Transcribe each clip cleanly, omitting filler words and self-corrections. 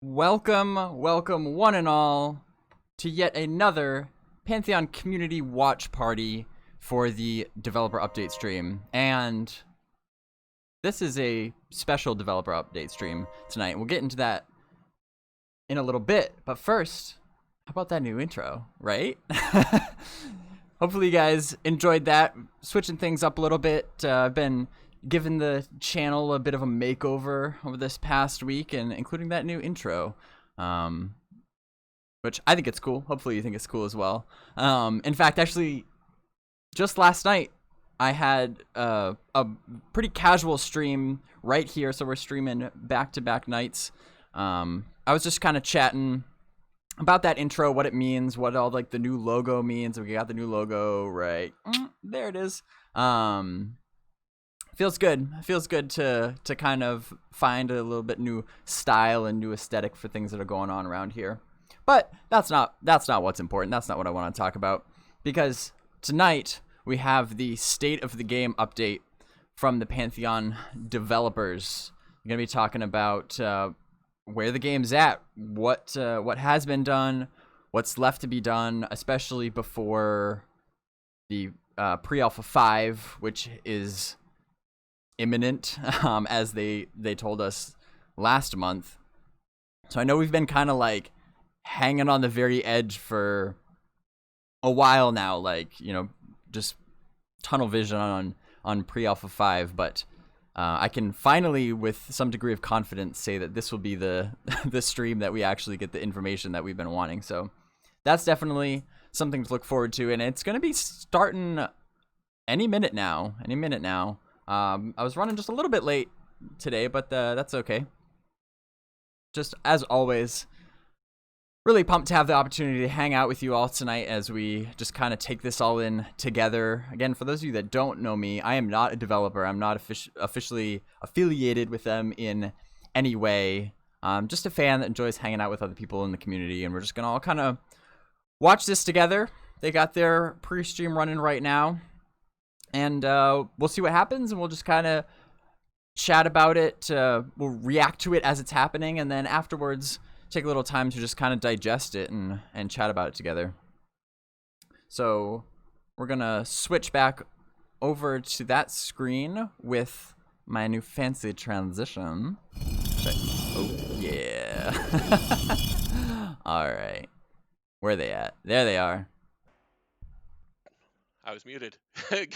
Welcome, welcome one and all to yet another Pantheon community watch party for the developer update stream. And this is a special developer update stream tonight. We'll get into that in a little bit, but first, how about that new intro, right? Hopefully you guys enjoyed that, switching things up a little bit. I've been giving the channel a bit of a makeover over this past week, and including that new intro, which I think it's cool. Hopefully you think it's cool as well. In fact, actually, just last night, I had a pretty casual stream right here, so we're streaming back-to-back nights. I was just kind of chatting about that intro, what it means, what all like the new logo means. We got the new logo right there. It is. Feels good. Feels good to kind of find a little bit new style and new aesthetic for things that are going on around here. But that's not what's important. That's not what I want to talk about, because tonight we have the state of the game update from the Pantheon developers. We're gonna be talking about where the game's at, what has been done, what's left to be done, especially before the pre-alpha 5, which is imminent, as they told us last month. So I know we've been kind of like hanging on the very edge for a while now, like, you know, just tunnel vision on pre-alpha 5, but I can finally, with some degree of confidence, say that this will be the the stream that we actually get the information that we've been wanting. So that's definitely something to look forward to, and it's going to be starting any minute now. I was running just a little bit late today, but that's okay. Just as always, really pumped to have the opportunity to hang out with you all tonight as we just kind of take this all in together. Again, for those of you that don't know me, I am not a developer. I'm not officially affiliated with them in any way. I'm just a fan that enjoys hanging out with other people in the community, and we're just going to all kind of watch this together. They got their pre-stream running right now. And we'll see what happens, and we'll just kind of chat about it. We'll react to it as it's happening, and then afterwards take a little time to just kind of digest it and chat about it together. So we're going to switch back over to that screen with my new fancy transition. Oh, yeah. All right. Where are they at? There they are. I was muted.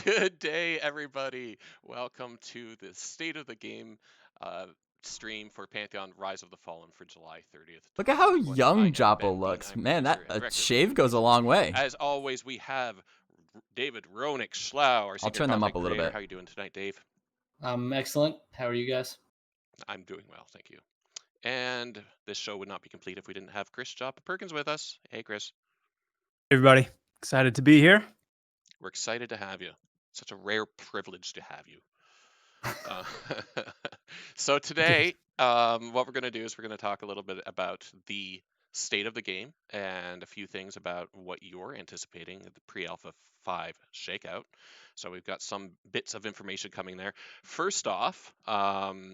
Good day, everybody. Welcome to the State of the Game stream for Pantheon Rise of the Fallen for July 30th. Look at how young Joppo looks. Man, that shave goes a long way. As always, we have David Ronick Schlau, our I'll turn them up a little bit. How are you doing tonight, Dave? I'm excellent. How are you guys? I'm doing well, thank you. And this show would not be complete if we didn't have Chris Joppa Perkins with us. Hey, Chris. Hey, everybody. Excited to be here. We're excited to have you. Such a rare privilege to have you. So today, what we're going to do is we're going to talk a little bit about the state of the game and a few things about what you're anticipating at the pre-alpha 5 shakeout. So we've got some bits of information coming there. First off,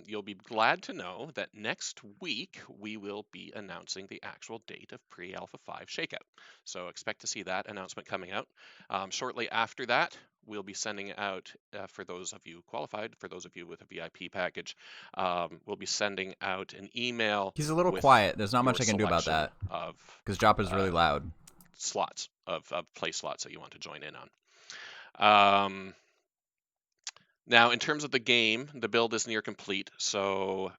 you'll be glad to know that next week we will be announcing the actual date of pre-alpha 5 shakeout. So expect to see that announcement coming out. Shortly after that, we'll be sending out, for those of you qualified, for those of you with a VIP package, we'll be sending out an email. He's a little quiet. There's not much I can do about that, because Joppa's really loud. Slots of play slots that you want to join in on. Now, in terms of the game, the build is near complete. So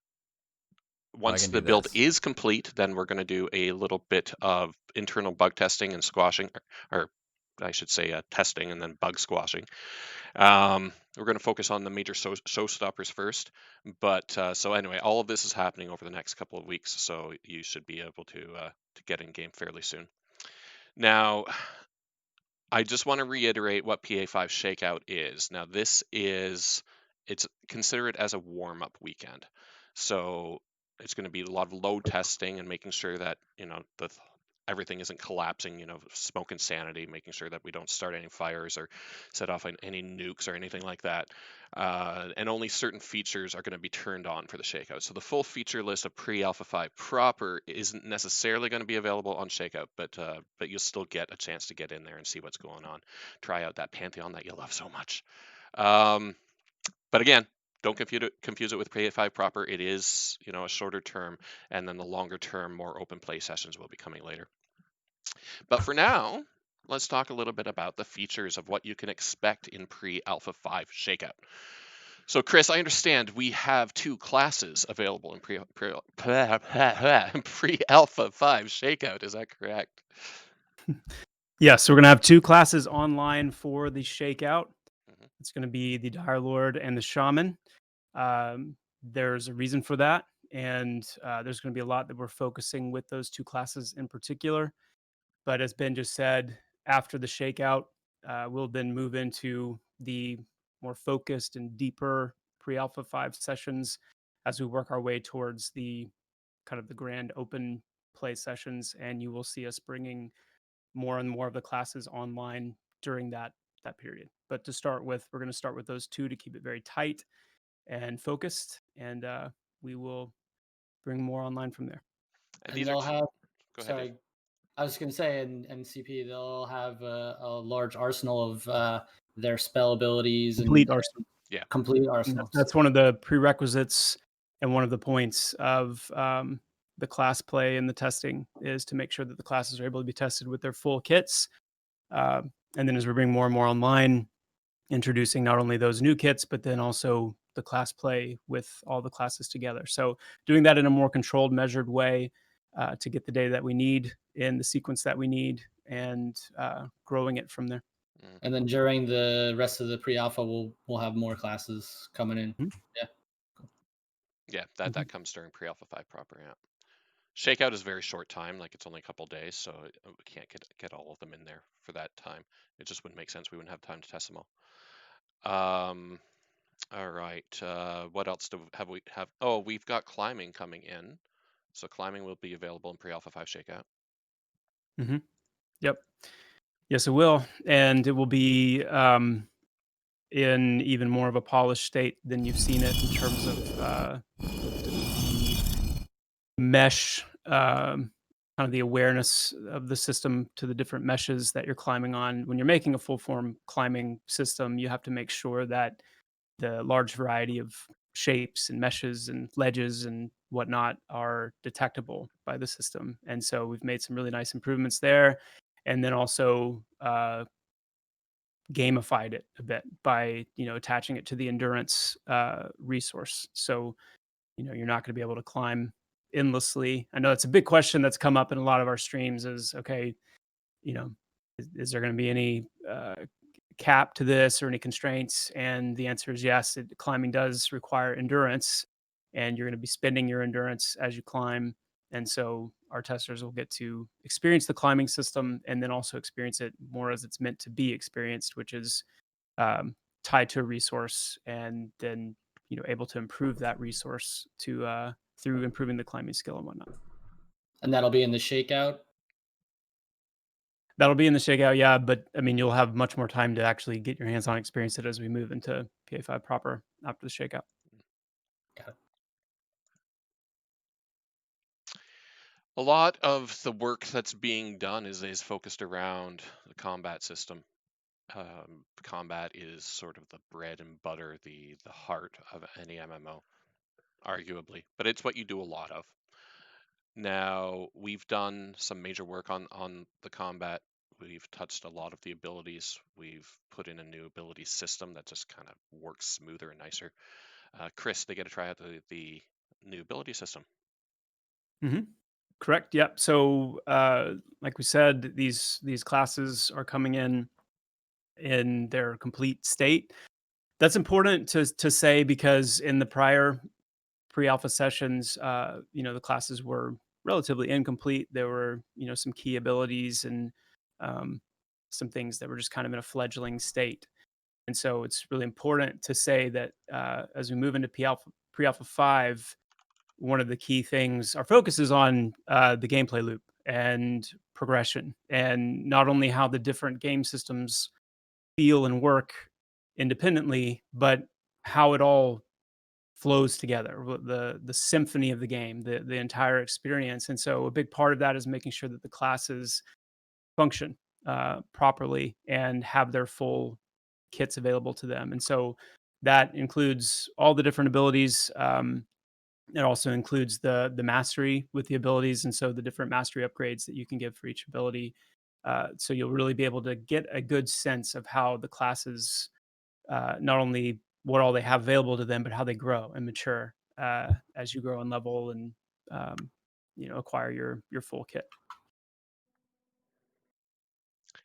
once the build is complete, then we're going to do a little bit of internal bug testing and squashing, or I should say testing and then bug squashing. We're going to focus on the major showstoppers first. But so anyway, all of this is happening over the next couple of weeks. So you should be able to get in game fairly soon. Now, I just want to reiterate what PA5 Shakeout is. Now, it's considered as a warm-up weekend. So it's going to be a lot of load testing and making sure that, you know, everything isn't collapsing, smoke and sanity, making sure that we don't start any fires or set off any nukes or anything like that. And only certain features are going to be turned on for the Shakeout. So the full feature list of pre-Alpha 5 proper isn't necessarily going to be available on Shakeout, but you'll still get a chance to get in there and see what's going on. Try out that Pantheon that you love so much. But again, don't confuse it with PA5 proper. It is, a shorter term, and then the longer term, more open play sessions will be coming later. But for now, let's talk a little bit about the features of what you can expect in pre-Alpha 5 Shakeout. So, Chris, I understand we have 2 classes available in pre-Alpha 5 Shakeout. Is that correct? Yes, so we're going to have 2 classes online for the Shakeout. It's going to be the Dire Lord and the Shaman. There's a reason for that, and there's going to be a lot that we're focusing with those 2 classes in particular. But as Ben just said, after the Shakeout, we'll then move into the more focused and deeper pre-Alpha 5 sessions as we work our way towards the kind of the grand open play sessions, and you will see us bringing more and more of the classes online during that period. But to start with, we're going to start with those 2 to keep it very tight and focused, and we will bring more online from there. And these they'll have. Go sorry, ahead. I was going to say, in MCP, they'll have a large arsenal of their spell abilities Complete and arsenal. Yeah, complete arsenal. That's one of the prerequisites and one of the points of the class play and the testing is to make sure that the classes are able to be tested with their full kits. And then as we bring more and more online, introducing not only those new kits, but then also the class play with all the classes together. So doing that in a more controlled, measured way to get the data that we need in the sequence that we need, and growing it from there. And then during the rest of the pre-alpha, we'll have more classes coming in. Mm-hmm. Yeah. Yeah, that comes during pre-Alpha 5 proper. Yeah. Shakeout is a very short time, like it's only a couple days, so we can't get all of them in there for that time. It just wouldn't make sense. We wouldn't have time to test them all. All right. What else have we have? Oh, we've got climbing coming in. So climbing will be available in pre-Alpha 5 Shakeout. Mm-hmm. Yep. Yes, it will. And it will be in even more of a polished state than you've seen it in terms of the mesh, kind of the awareness of the system to the different meshes that you're climbing on. When you're making a full form climbing system, you have to make sure that the large variety of shapes and meshes and ledges and whatnot are detectable by the system. And so we've made some really nice improvements there. And then also gamified it a bit by attaching it to the endurance resource. So you're not going to be able to climb endlessly. I know it's a big question that's come up in a lot of our streams. Is okay, is there going to be any cap to this or any constraints? And the answer is yes. Climbing does require endurance, and you're going to be spending your endurance as you climb. And so our testers will get to experience the climbing system and then also experience it more as it's meant to be experienced, which is tied to a resource, and then able to improve that resource to through improving the climbing skill and whatnot. And that'll be in the Shakeout? That'll be in the Shakeout, yeah. But I mean, you'll have much more time to actually get your hands on, experience it as we move into PA5 proper after the Shakeout. Got it. A lot of the work that's being done is focused around the combat system. Combat is sort of the bread and butter, the heart of any MMO, arguably, but it's what you do a lot of. Now, we've done some major work on the combat. We've touched a lot of the abilities. We've put in a new ability system that just kind of works smoother and nicer. Chris, they get to try out the new ability system. Mm-hmm. Correct. Yep. So, like we said, these classes are coming in their complete state. That's important to say because in the prior pre-alpha sessions, the classes were relatively incomplete. There were some key abilities and some things that were just kind of in a fledgling state. And so it's really important to say that as we move into pre-alpha 5, one of the key things, our focus is on the gameplay loop and progression, and not only how the different game systems feel and work independently, but how it all flows together, the symphony of the game, the entire experience. And so a big part of that is making sure that the classes function properly and have their full kits available to them. And so that includes all the different abilities. It also includes the mastery with the abilities, and so the different mastery upgrades that you can give for each ability. So you'll really be able to get a good sense of how the classes, not only what all they have available to them, but how they grow and mature as you grow and level and acquire your full kit.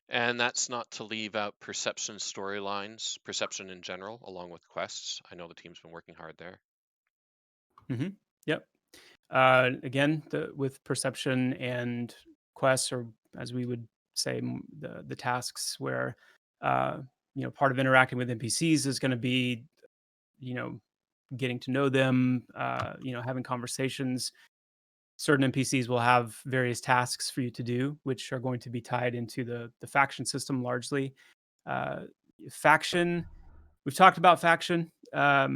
And that's not to leave out perception storylines, perception in general, along with quests. I know the team's been working hard there. Mm-hmm. Yep. Again, with perception and quests, or as we would say, the tasks, where part of interacting with NPCs is going to be getting to know them, having conversations. Certain NPCs will have various tasks for you to do, which are going to be tied into the faction system largely. Faction, we've talked about faction. I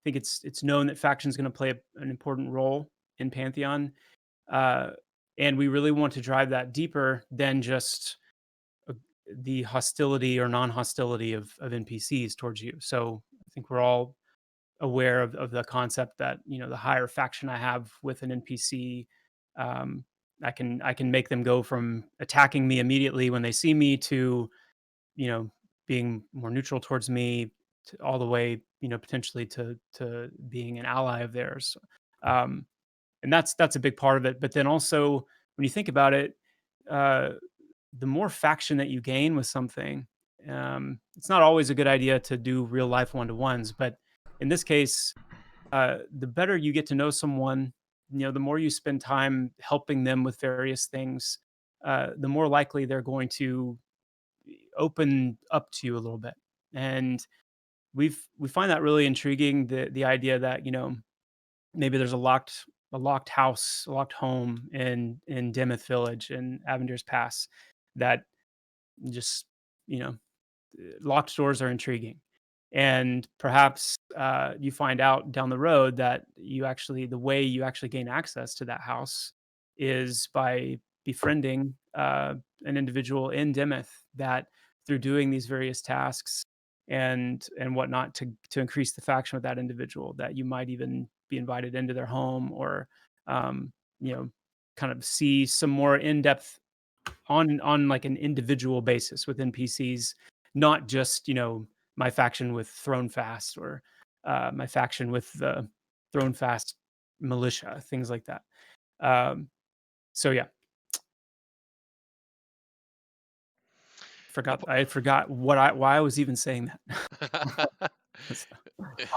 think it's known that faction is going to play an important role in Pantheon, and we really want to drive that deeper than just the hostility or non-hostility of NPCs towards you. So I think we're all aware of the concept that the higher faction I have with an NPC, I can make them go from attacking me immediately when they see me to being more neutral towards me, to all the way potentially to being an ally of theirs, and that's a big part of it. But then also, when you think about it, the more faction that you gain with something, it's not always a good idea to do real life one-to-ones, but in this case, the better you get to know someone, the more you spend time helping them with various things, the more likely they're going to open up to you a little bit. And we find that really intriguing, the idea that maybe there's a locked house, a locked home in Demeth Village in Avendir's Pass that just locked doors are intriguing. And perhaps you find out down the road that the way you actually gain access to that house is by befriending an individual in Demeth, that through doing these various tasks and whatnot to increase the faction with that individual, that you might even be invited into their home, or kind of see some more in-depth on like an individual basis with NPCs, not just my faction with Thronefast, or my faction with the Thronefast militia, things like that. So yeah, I forgot why I was even saying that.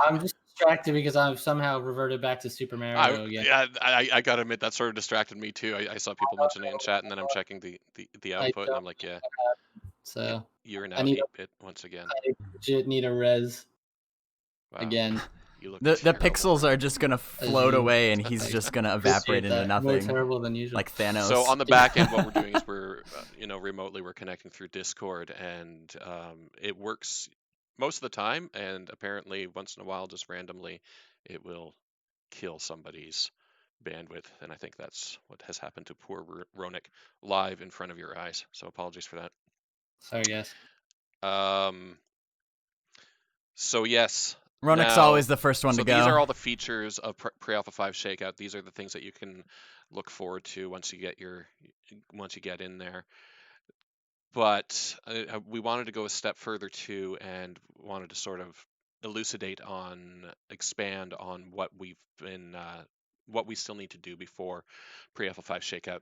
I'm just distracted because I've somehow reverted back to Super Mario again. Yeah, I gotta admit that sort of distracted me too. I saw people mentioning it in chat, and then I'm checking the output, and I'm like, yeah. So you're now 8-bit once again. I legit need a res again. You look the terrible. pixels are just gonna float away, and he's just gonna evaporate into nothing. More terrible than usual. Like Thanos. So on the back end, what we're doing is we're remotely we're connecting through Discord, and it works most of the time, and apparently once in a while, just randomly, it will kill somebody's bandwidth, and I think that's what has happened to poor Ronick live in front of your eyes. So apologies for that. Sorry, guys. So yes, Ronick's always the first one to go. These are all the features of Pre-Alpha 5 Shakeout. These are the things that you can look forward to once you get in there. But we wanted to go a step further too, and wanted to sort of expand on what we still need to do before Pre-Alpha 5 Shakeout.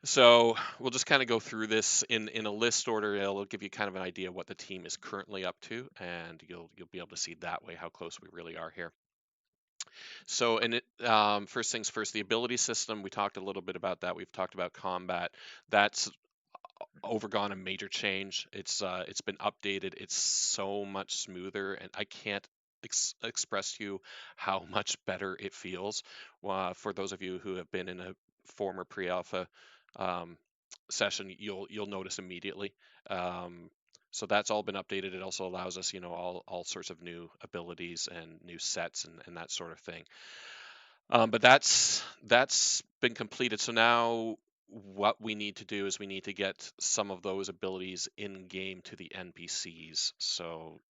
So we'll just kind of go through this in a list order. It'll give you kind of an idea of what the team is currently up to, and you'll be able to see that way how close we really are here. So, first things first, the ability system. We talked a little bit about that. We've talked about combat. That's overgone a major change. It's been updated. It's so much smoother, and I can't express to you how much better it feels. For those of you who have been in a former pre-alpha session, you'll notice immediately. So that's all been updated. It also allows us, all sorts of new abilities and new sets and that sort of thing. But that's been completed. So now what we need to do is we need to get some of those abilities in game to the NPCs. So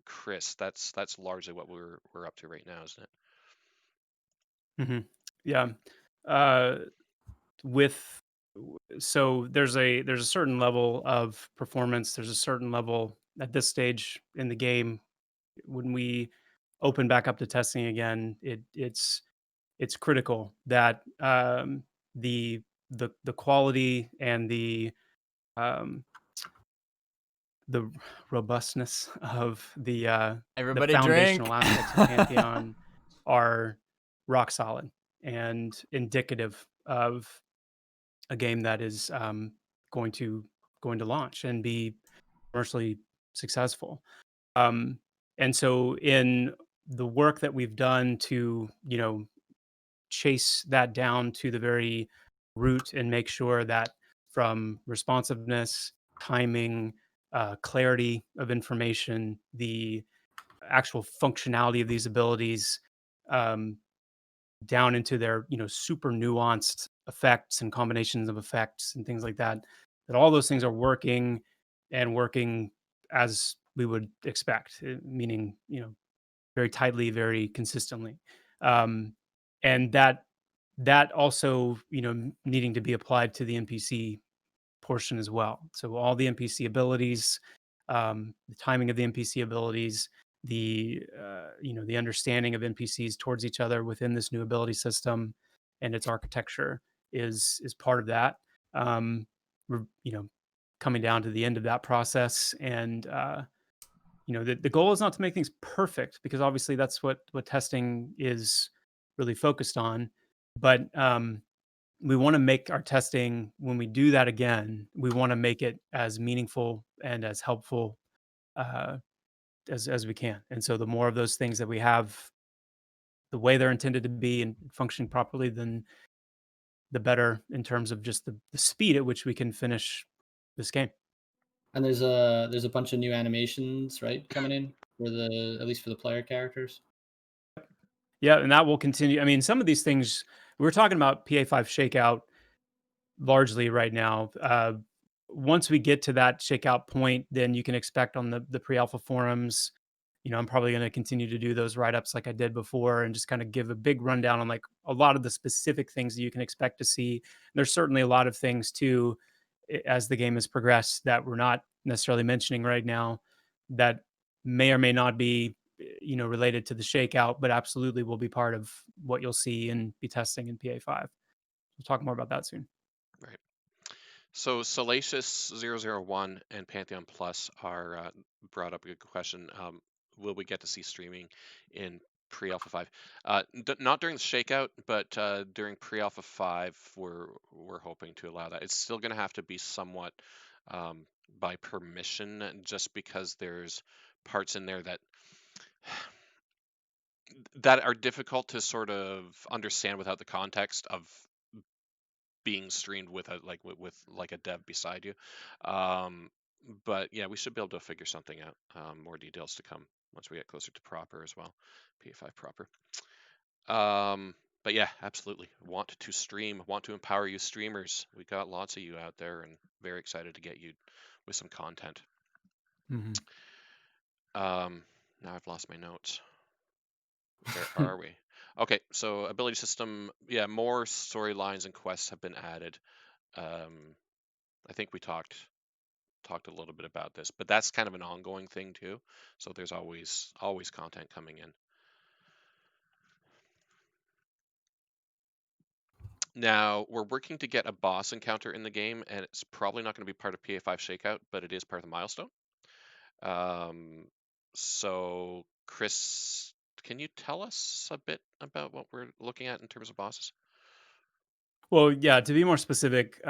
Chris, that's largely what we're up to right now, isn't it? Mm-hmm. Yeah. So there's a certain level of performance. There's a certain level at this stage in the game when we open back up to testing again. It's critical that the quality and um, the robustness of the Everybody foundational drink. aspects of Pantheon are rock solid and indicative of a game that is going to launch and be commercially successful. And so in the work that we've done to chase that down to the very root and make sure that from responsiveness, timing, clarity of information, the actual functionality of these abilities, um, down into their super nuanced effects and combinations of effects and things like that, that all those things are working and working as we would expect, meaning very tightly, very consistently, and that also needing to be applied to the NPC portion as well. So all the NPC abilities, the timing of the NPC abilities, the the understanding of NPCs towards each other within this new ability system and its architecture is part of that. We're coming down to the end of that process, and the goal is not to make things perfect, because obviously that's what testing is really focused on, but we want to make our testing, when we do that again, we want to make it as meaningful and as helpful uh, as we can. And so the more of those things that we have the way they're intended to be and functioning properly, then the better in terms of just the speed at which we can finish this game. And there's a bunch of new animations, right, coming in for at least for the player characters. Yeah, and that will continue. I mean, some of these things we're talking about PA5 Shakeout largely right now. Once we get to that shakeout point, then you can expect on the pre-alpha forums. I'm probably going to continue to do those write-ups like I did before, and just kind of give a big rundown on like a lot of the specific things that you can expect to see. There's certainly a lot of things too, as the game has progressed, that we're not necessarily mentioning right now, that may or may not be related to the shakeout, but absolutely will be part of what you'll see and be testing in PA5. We'll talk more about that soon. Right. So Salacious001 and Pantheon Plus are brought up a good question. Will we get to see streaming in pre-alpha 5? Not during the shakeout, but during pre-alpha 5, we're hoping to allow that. It's still going to have to be somewhat by permission, just because there's parts in there that are difficult to sort of understand without the context of being streamed with a dev beside you. But yeah, we should be able to figure something out. More details to come once we get closer to proper as well, PA5 proper. But yeah, absolutely. Want to stream, want to empower you streamers. We got lots of you out there, and very excited to get you with some content. Mm-hmm. Now I've lost my notes. Where are we? Okay, so ability system, yeah, more storylines and quests have been added. I think we talked a little bit about this, but that's kind of an ongoing thing too. So there's always content coming in. Now we're working to get a boss encounter in the game, and it's probably not going to be part of PA5 Shakeout, but it is part of the milestone. So Chris, can you tell us a bit about what we're looking at in terms of bosses? Well, yeah, to be more specific,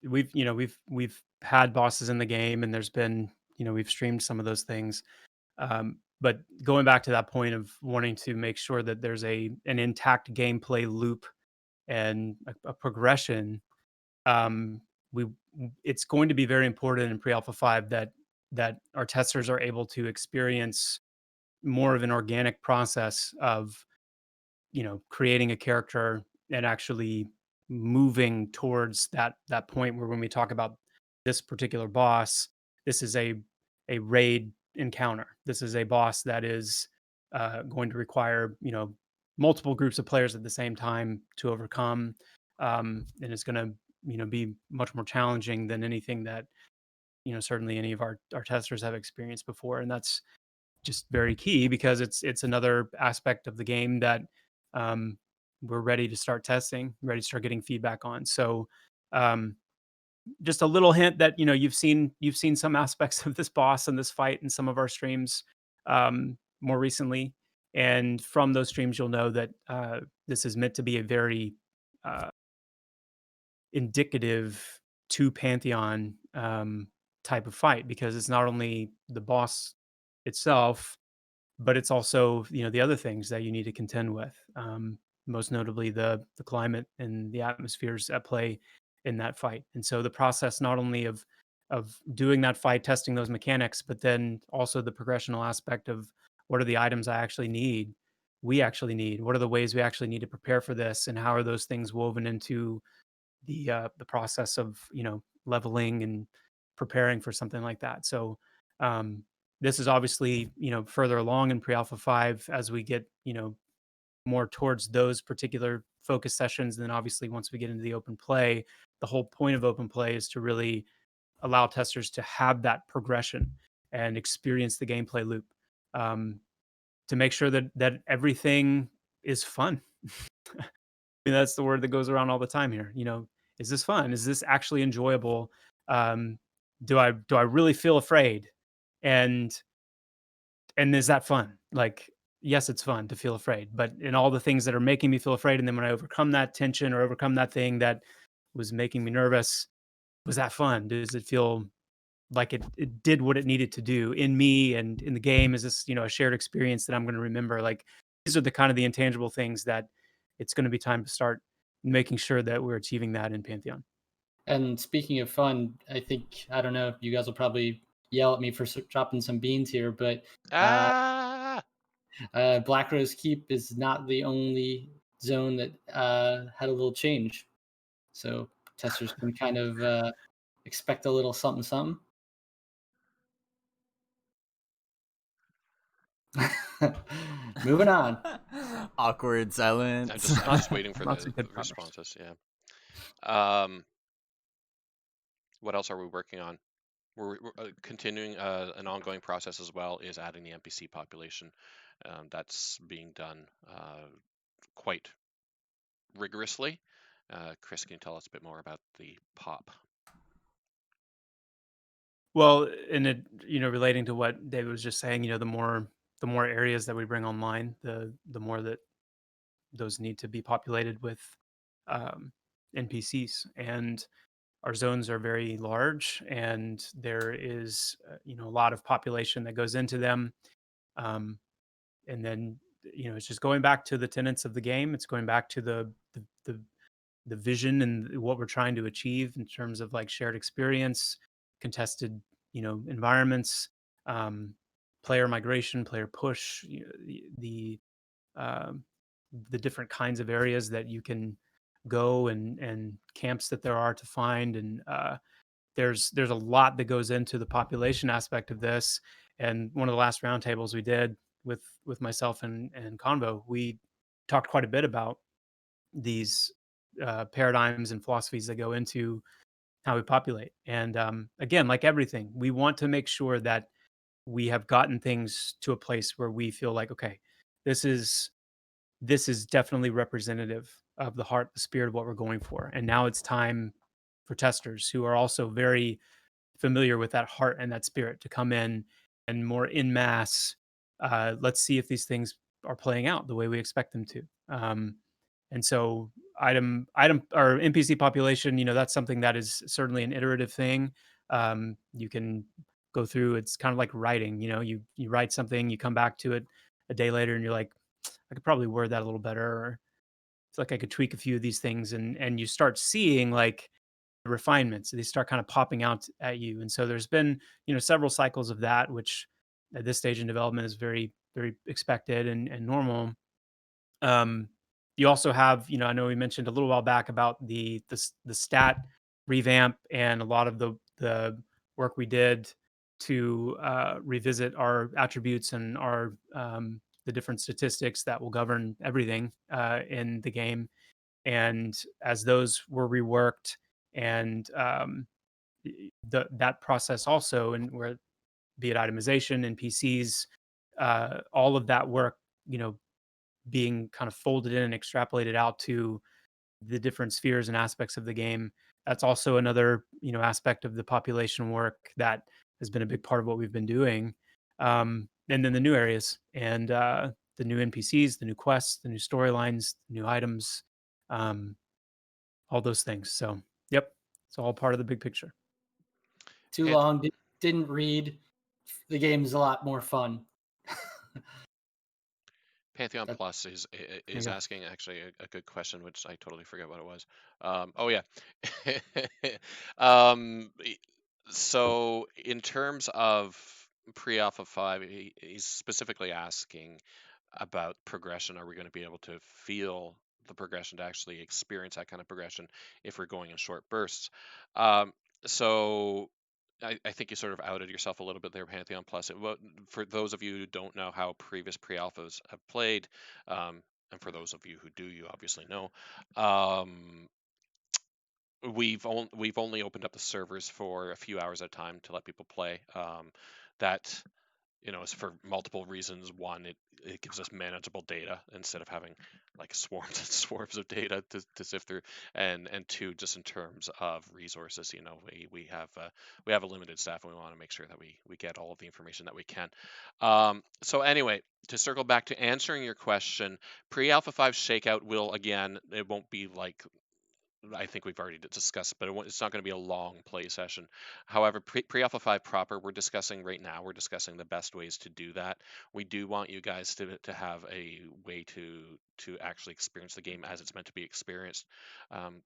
we've had bosses in the game, and there's been, we've streamed some of those things. But going back to that point of wanting to make sure that there's an intact gameplay loop and a progression, it's going to be very important in pre-alpha 5 that our testers are able to experience more of an organic process of, creating a character and actually moving towards that point where when we talk about this particular boss, this is a raid encounter. This is a boss that is going to require, multiple groups of players at the same time to overcome, and it's going to, be much more challenging than anything that, certainly any of our testers have experienced before. And that's just very key because it's another aspect of the game that we're ready to start testing, ready to start getting feedback on. So um, just a little hint that you've seen some aspects of this boss and this fight in some of our streams more recently, and from those streams you'll know that this is meant to be a very uh, indicative to Pantheon type of fight, because it's not only the boss itself, but it's also the other things that you need to contend with. Most notably the climate and the atmospheres at play in that fight. And so the process not only of doing that fight, testing those mechanics, but then also the progressional aspect of what are the items I actually need, we actually need, what are the ways we actually need to prepare for this, and how are those things woven into the process of leveling and preparing for something like that. So this is obviously further along in pre-alpha 5 as we get more towards those particular focus sessions. And then obviously once we get into the open play, the whole point of open play is to really allow testers to have that progression and experience the gameplay loop, to make sure that everything is fun. That's the word that goes around all the time here. Is this fun? Is this actually enjoyable? Do I really feel afraid? And is that fun? Like, yes, it's fun to feel afraid, but in all the things that are making me feel afraid, and then when I overcome that tension or overcome that thing that was making me nervous, was that fun? Does it feel like it did what it needed to do in me and in the game? Is this a shared experience that I'm going to remember? Like, these are the kind of the intangible things that it's going to be time to start making sure that we're achieving that in Pantheon. And speaking of fun, I don't know, you guys will probably yell at me for dropping some beans here, but Black Rose Keep is not the only zone that had a little change. So testers can kind of expect a little something, something. Moving on. Awkward silence. I'm just waiting for the responses. Yeah. What else are we working on? We're continuing an ongoing process as well, is adding the NPC population. That's being done quite rigorously. Chris, can you tell us a bit more about the pop? Well, and it relating to what David was just saying, the more areas that we bring online, the more that those need to be populated with NPCs. And our zones are very large, and there is a lot of population that goes into them. And then it's just going back to the tenets of the game. It's going back to the vision and what we're trying to achieve in terms of like shared experience, contested environments, player migration, player push, um, the different kinds of areas that you can go, and camps that there are to find. And there's a lot that goes into the population aspect of this. And one of the last roundtables we did with myself and Convo, we talked quite a bit about these paradigms and philosophies that go into how we populate. And again, like everything, we want to make sure that we have gotten things to a place where we feel like, okay, this is definitely representative of the heart, the spirit of what we're going for. And now it's time for testers who are also very familiar with that heart and that spirit to come in and more in mass. Let's see if these things are playing out the way we expect them to. And so item or NPC population, that's something that is certainly an iterative thing. You can go through, it's kind of like writing, you write something, you come back to it a day later and you're like, I could probably word that a little better, or it's like I could tweak a few of these things, and you start seeing like refinements. They start kind of popping out at you. And so there's been, several cycles of that, which at this stage in development is very, very expected and normal. You also have, I know we mentioned a little while back about the stat revamp and a lot of the work we did to revisit our attributes and our the different statistics that will govern everything in the game. And as those were reworked and that process also, and where be it itemization, NPCs, all of that work, being kind of folded in and extrapolated out to the different spheres and aspects of the game. That's also another, aspect of the population work that has been a big part of what we've been doing. And then the new areas and the new NPCs, the new quests, the new storylines, the new items, all those things. So, yep, it's all part of the big picture. Too long, didn't read. The game's a lot more fun. Pantheon Plus is asking actually a good question, which I totally forget what it was. Oh yeah. So in terms of pre-alpha 5, he's specifically asking about progression. Are we going to be able to feel the progression, to actually experience that kind of progression if we're going in short bursts? So I think you sort of outed yourself a little bit there, Pantheon Plus. For those of you who don't know how previous pre-alphas have played, and for those of you who do, you obviously know, we've only opened up the servers for a few hours at a time to let people play. That is for multiple reasons. One, it gives us manageable data instead of having like swarms and swarms of data to sift through, and two, just in terms of resources, we have a limited staff, and we want to make sure that we get all of the information that we can. So anyway, to circle back to answering your question, pre-alpha 5 shakeout will, again, it won't be like, I think we've already discussed, but it's not going to be a long play session. However, pre-alpha 5 proper, we're discussing the best ways to do that. We do want you guys to have a way to actually experience the game as it's meant to be experienced.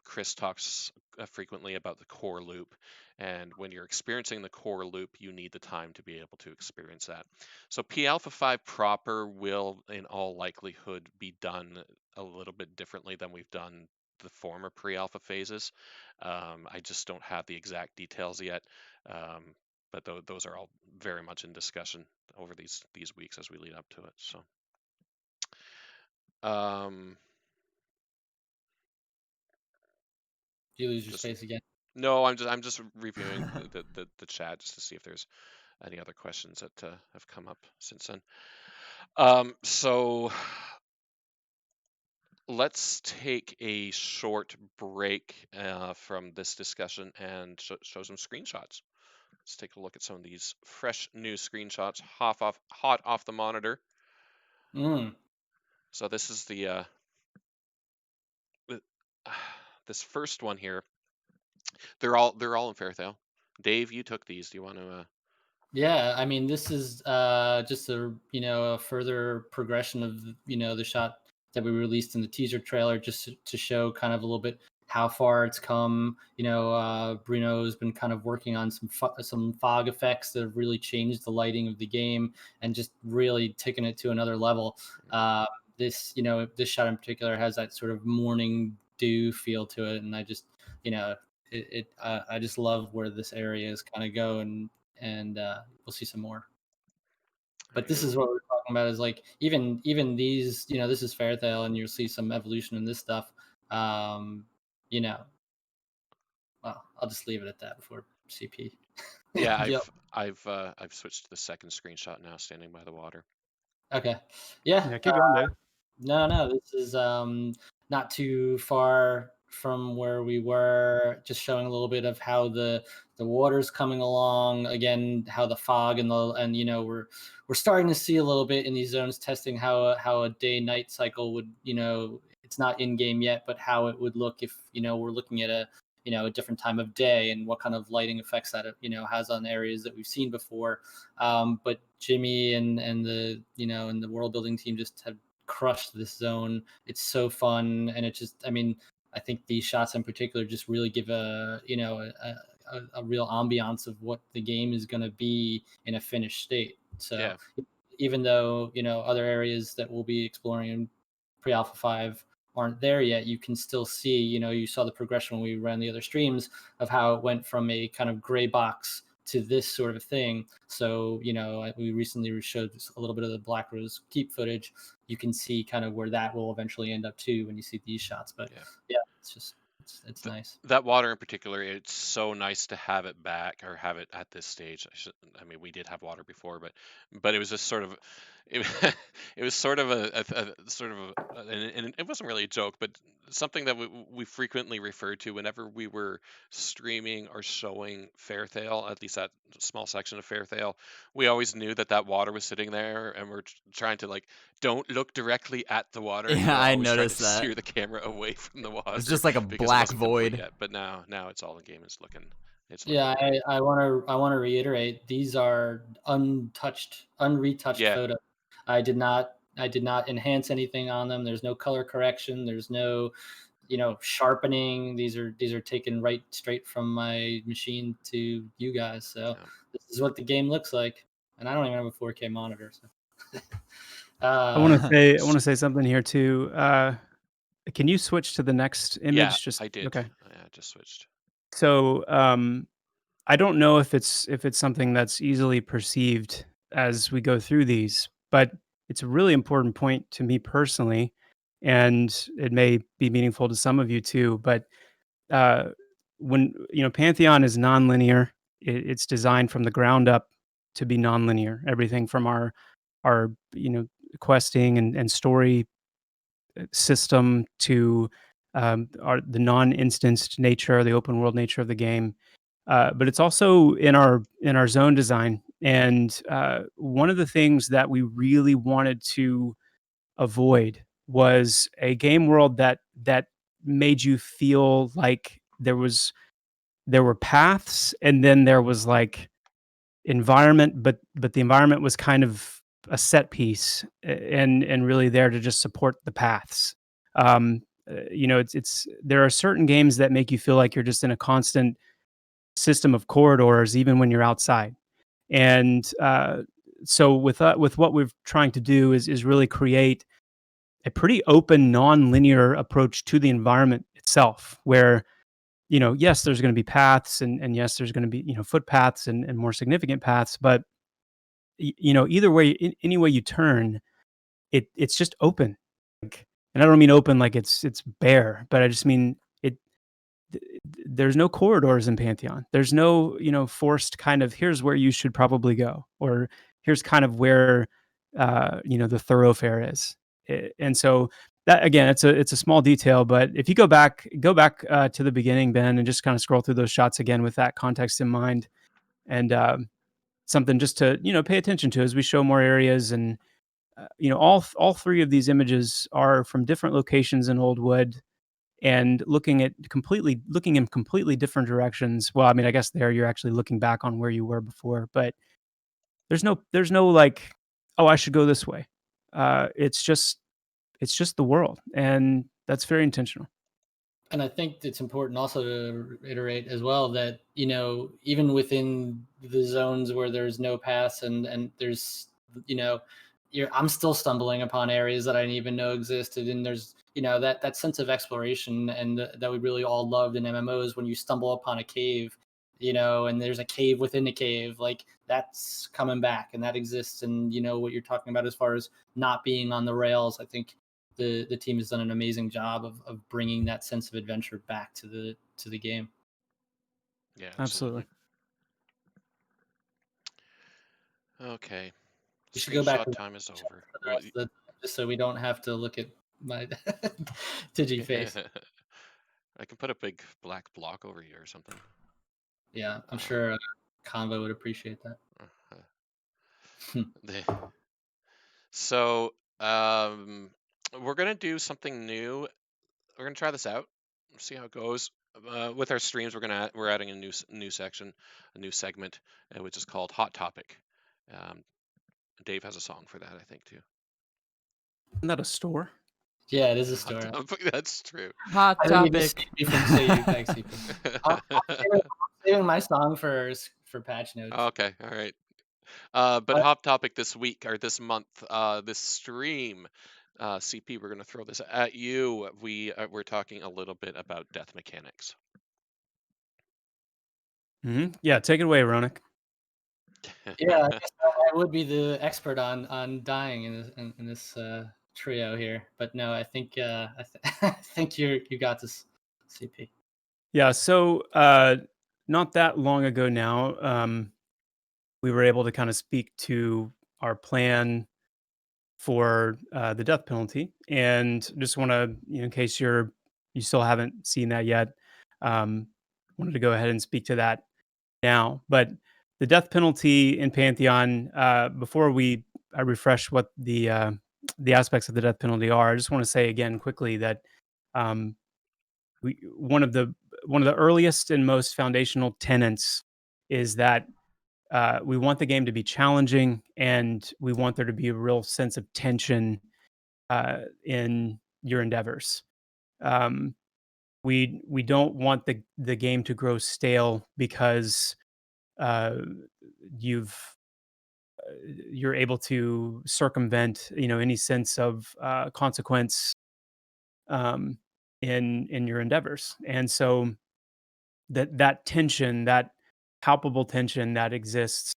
Chris talks frequently about the core loop, and when you're experiencing the core loop, you need the time to be able to experience that. So pre-alpha 5 proper will, in all likelihood, be done a little bit differently than we've done the former pre-alpha phases. I just don't have the exact details yet, but those are all very much in discussion over these weeks as we lead up to it. So, Do you lose your space again? No, I'm just reviewing the chat just to see if there's any other questions that have come up since then. So let's take a short break from this discussion and show some screenshots. Let's take a look at some of these fresh new screenshots, hot off the monitor. So this is this first one here. They're all in Fairthale. Dave, you took these. Do you want to? Yeah, I mean, this is just a further progression of the shot that we released in the teaser trailer, just to show kind of a little bit how far it's come. Bruno's been kind of working on some fog effects that have really changed the lighting of the game and just really taken it to another level. This shot in particular has that sort of morning dew feel to it, and I just I just love where this area is kind of going. And we'll see some more. But this is what we're talking about, is like even these, this is Fairthale, and you'll see some evolution in this stuff. Well, I'll just leave it at that before CP. Yeah, Yep. I've switched to the second screenshot now, standing by the water. Okay. Yeah. Keep going, Dave. No, this is not too far from where we were, just showing a little bit of how the water's coming along again, how the fog and we're starting to see a little bit in these zones, testing how a day night cycle would, it's not in game yet, but how it would look if we're looking at a different time of day, and what kind of lighting effects that it has on areas that we've seen before. But Jimmy and the and the world building team just have crushed this zone. It's so fun, and it just, I mean, I think these shots in particular just really give a real ambiance of what the game is going to be in a finished state. So even though other areas that we'll be exploring in pre-alpha 5 aren't there yet, you can still see, you saw the progression when we ran the other streams of how it went from a kind of gray box to this sort of thing. So, we recently showed a little bit of the Black Rose Keep footage. You can see kind of where that will eventually end up too when you see these shots. But it's just, it's nice. That water in particular, it's so nice to have it back, or have it at this stage. I mean, we did have water before, but it was just sort of, it, it was sort of and it wasn't really a joke, but something that we frequently referred to whenever we were streaming or showing Fairthale, at least that small section of Fairthale. We always knew that water was sitting there, and we're trying to, like, don't look directly at the water. Yeah, I always noticed trying to that. steer the camera away from the water. It's just like a because it black wasn't complete void. yet. But now it's all in game. It's looking Yeah, great. I want to reiterate, these are unretouched Yeah. photos. I did not enhance anything on them. There's no color correction. There's no, sharpening. These are taken right straight from my machine to you guys. So this is what the game looks like, and I don't even have a 4K monitor. So. I want to say something here too. Can you switch to the next image? Yeah, I did. Oh, Okay. Yeah, just switched. So I don't know if it's something that's easily perceived as we go through these, but it's a really important point to me personally, and it may be meaningful to some of you too. But when Pantheon is nonlinear, it's designed from the ground up to be nonlinear. Everything from our questing and story system to the non-instanced nature, the open world nature of the game. But it's also in our zone design. And one of the things that we really wanted to avoid was a game world that made you feel like there were paths, and then there was like environment, but the environment was kind of a set piece, and really there to just support the paths. It's there are certain games that make you feel like you're just in a constant system of corridors, even when you're outside. And so with what we're trying to do is really create a pretty open, non-linear approach to the environment itself, where yes, there's going to be paths, and yes, there's going to be footpaths and more significant paths, but either way, any way you turn, it's just open. And I don't mean open like it's bare, but I just mean there's no corridors in Pantheon. There's no forced kind of, here's where you should probably go, or here's kind of where the thoroughfare is. And so that, again, it's a small detail, but if you go back to the beginning, Ben, and just kind of scroll through those shots again with that context in mind, and something just to pay attention to as we show more areas. And all three of these images are from different locations in Old Wood, and looking in completely different directions. Well, I mean, I guess there you're actually looking back on where you were before, but there's no like, oh, I should go this way. It's just the world, and that's very intentional. And I think it's important also to reiterate as well that, even within the zones where there's no paths and there's, I'm still stumbling upon areas that I didn't even know existed. And there's, that sense of exploration and that we really all loved in MMOs, when you stumble upon a cave, and there's a cave within a cave, like that's coming back, and that exists. And, what you're talking about as far as not being on the rails, I think the team has done an amazing job of bringing that sense of adventure back to the game. Yeah, absolutely. Okay. You should go back. Screenshot time is over. Just so we don't have to look at my Tigi face. I can put a big black block over here or something. Yeah, I'm sure Convo would appreciate that. So we're gonna do something new. We're gonna try this out, see how it goes. With our streams, we're adding a new section, a new segment, which is called Hot Topic. Dave has a song for that, I think, too. Isn't that a store? Yeah, it is a story. That's true. Hot I didn't even topic. see you from CU. Thanks, CP. I'm saving my song for patch notes. Okay, all right. But hot topic this week or this month, this stream, CP, we're going to throw this at you. We're talking a little bit about death mechanics. Yeah, take it away, Ronak. Yeah, I guess I would be the expert on dying in this trio here, but no, I think I think you got this, CP. Yeah, so not that long ago now, we were able to kind of speak to our plan for the death penalty, and just want to, in case you still haven't seen that yet, wanted to go ahead and speak to that now. But the death penalty in Pantheon, before I refresh what the aspects of the death penalty are, I just want to say again quickly that um, one of the earliest and most foundational tenets is that we want the game to be challenging, and we want there to be a real sense of tension in your endeavors. Um, we don't want the game to grow stale because uh, you've you're able to circumvent any sense of consequence um, in your endeavors, and so that tension, that palpable tension that exists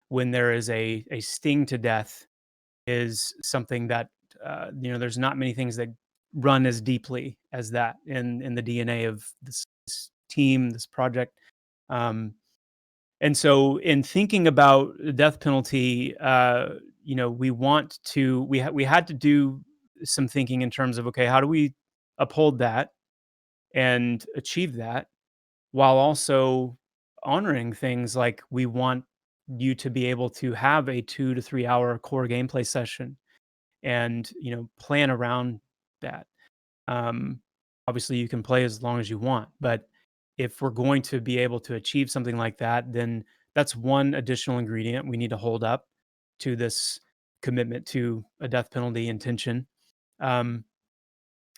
when there is a sting to death, is something that there's not many things that run as deeply as that in the DNA of this team, this project. And so, in thinking about the death penalty, we had to do some thinking in terms of, okay, how do we uphold that and achieve that while also honoring things like we want you to be able to have a 2 to 3 hour core gameplay session and plan around that. um, Obviously you can play as long as you want, but if we're going to be able to achieve something like that, then that's one additional ingredient we need to hold up to this commitment to a death penalty intention. um,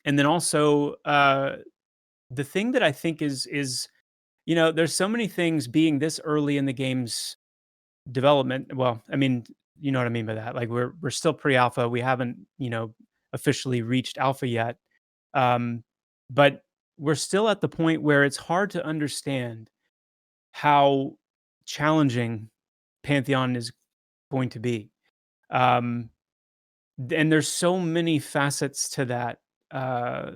and then also the thing that I think is there's so many things being this early in the game's development. Well, I mean, you know what I mean by that. Like we're still pre-alpha. We haven't, officially reached alpha yet. Um, but we're still at the point where it's hard to understand how challenging Pantheon is going to be. Um, and there's so many facets to that uh,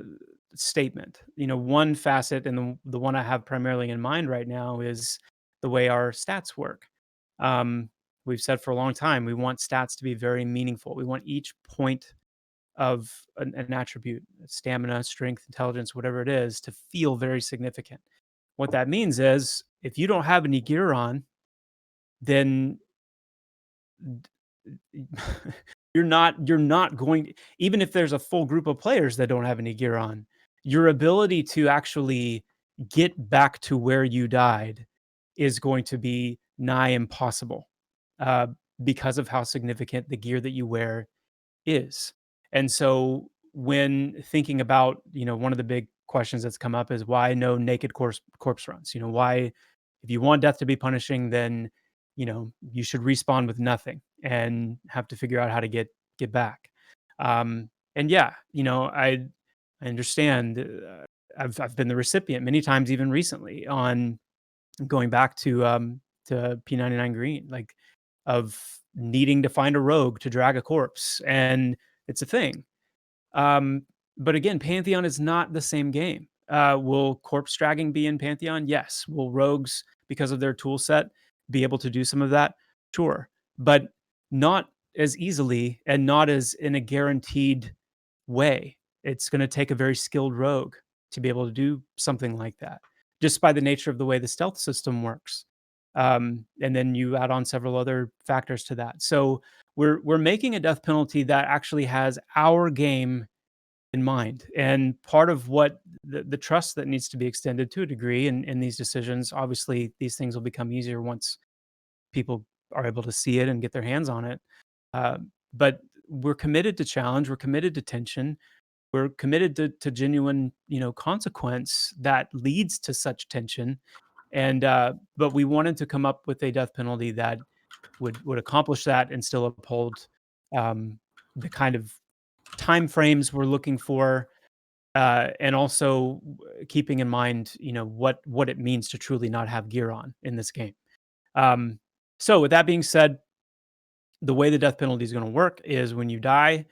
statement. One facet, and the one I have primarily in mind right now, is the way our stats work. We've said for a long time we want stats to be very meaningful. We want each point of an attribute, stamina, strength, intelligence, whatever it is, to feel very significant. What that means is if you don't have any gear on, then you're not going, even if there's a full group of players that don't have any gear on, your ability to actually get back to where you died is going to be nigh impossible, uh, because of how significant the gear that you wear is. And so when thinking about, one of the big questions that's come up is why no naked corpse runs? Why, if you want death to be punishing, then, you should respawn with nothing and have to figure out how to get back. And yeah, I understand. I've been the recipient many times, even recently, on going back to P99 Green, like, of needing to find a rogue to drag a corpse, and it's a thing. Um, but again, Pantheon is not the same game. Will corpse dragging be in Pantheon? Yes. Will rogues, because of their tool set, be able to do some of that? Sure. But not as easily and not as in a guaranteed way. It's going to take a very skilled rogue to be able to do something like that, just by the nature of the way the stealth system works. And then you add on several other factors to that. So we're making a death penalty that actually has our game in mind. And part of what the trust that needs to be extended to a degree in these decisions, obviously these things will become easier once people are able to see it and get their hands on it. But we're committed to challenge, we're committed to tension. we're committed to genuine, consequence that leads to such tension. And but we wanted to come up with a death penalty that would accomplish that and still uphold the kind of time frames we're looking for, and also keeping in mind, what it means to truly not have gear on in this game. So with that being said, the way the death penalty is going to work is when you die,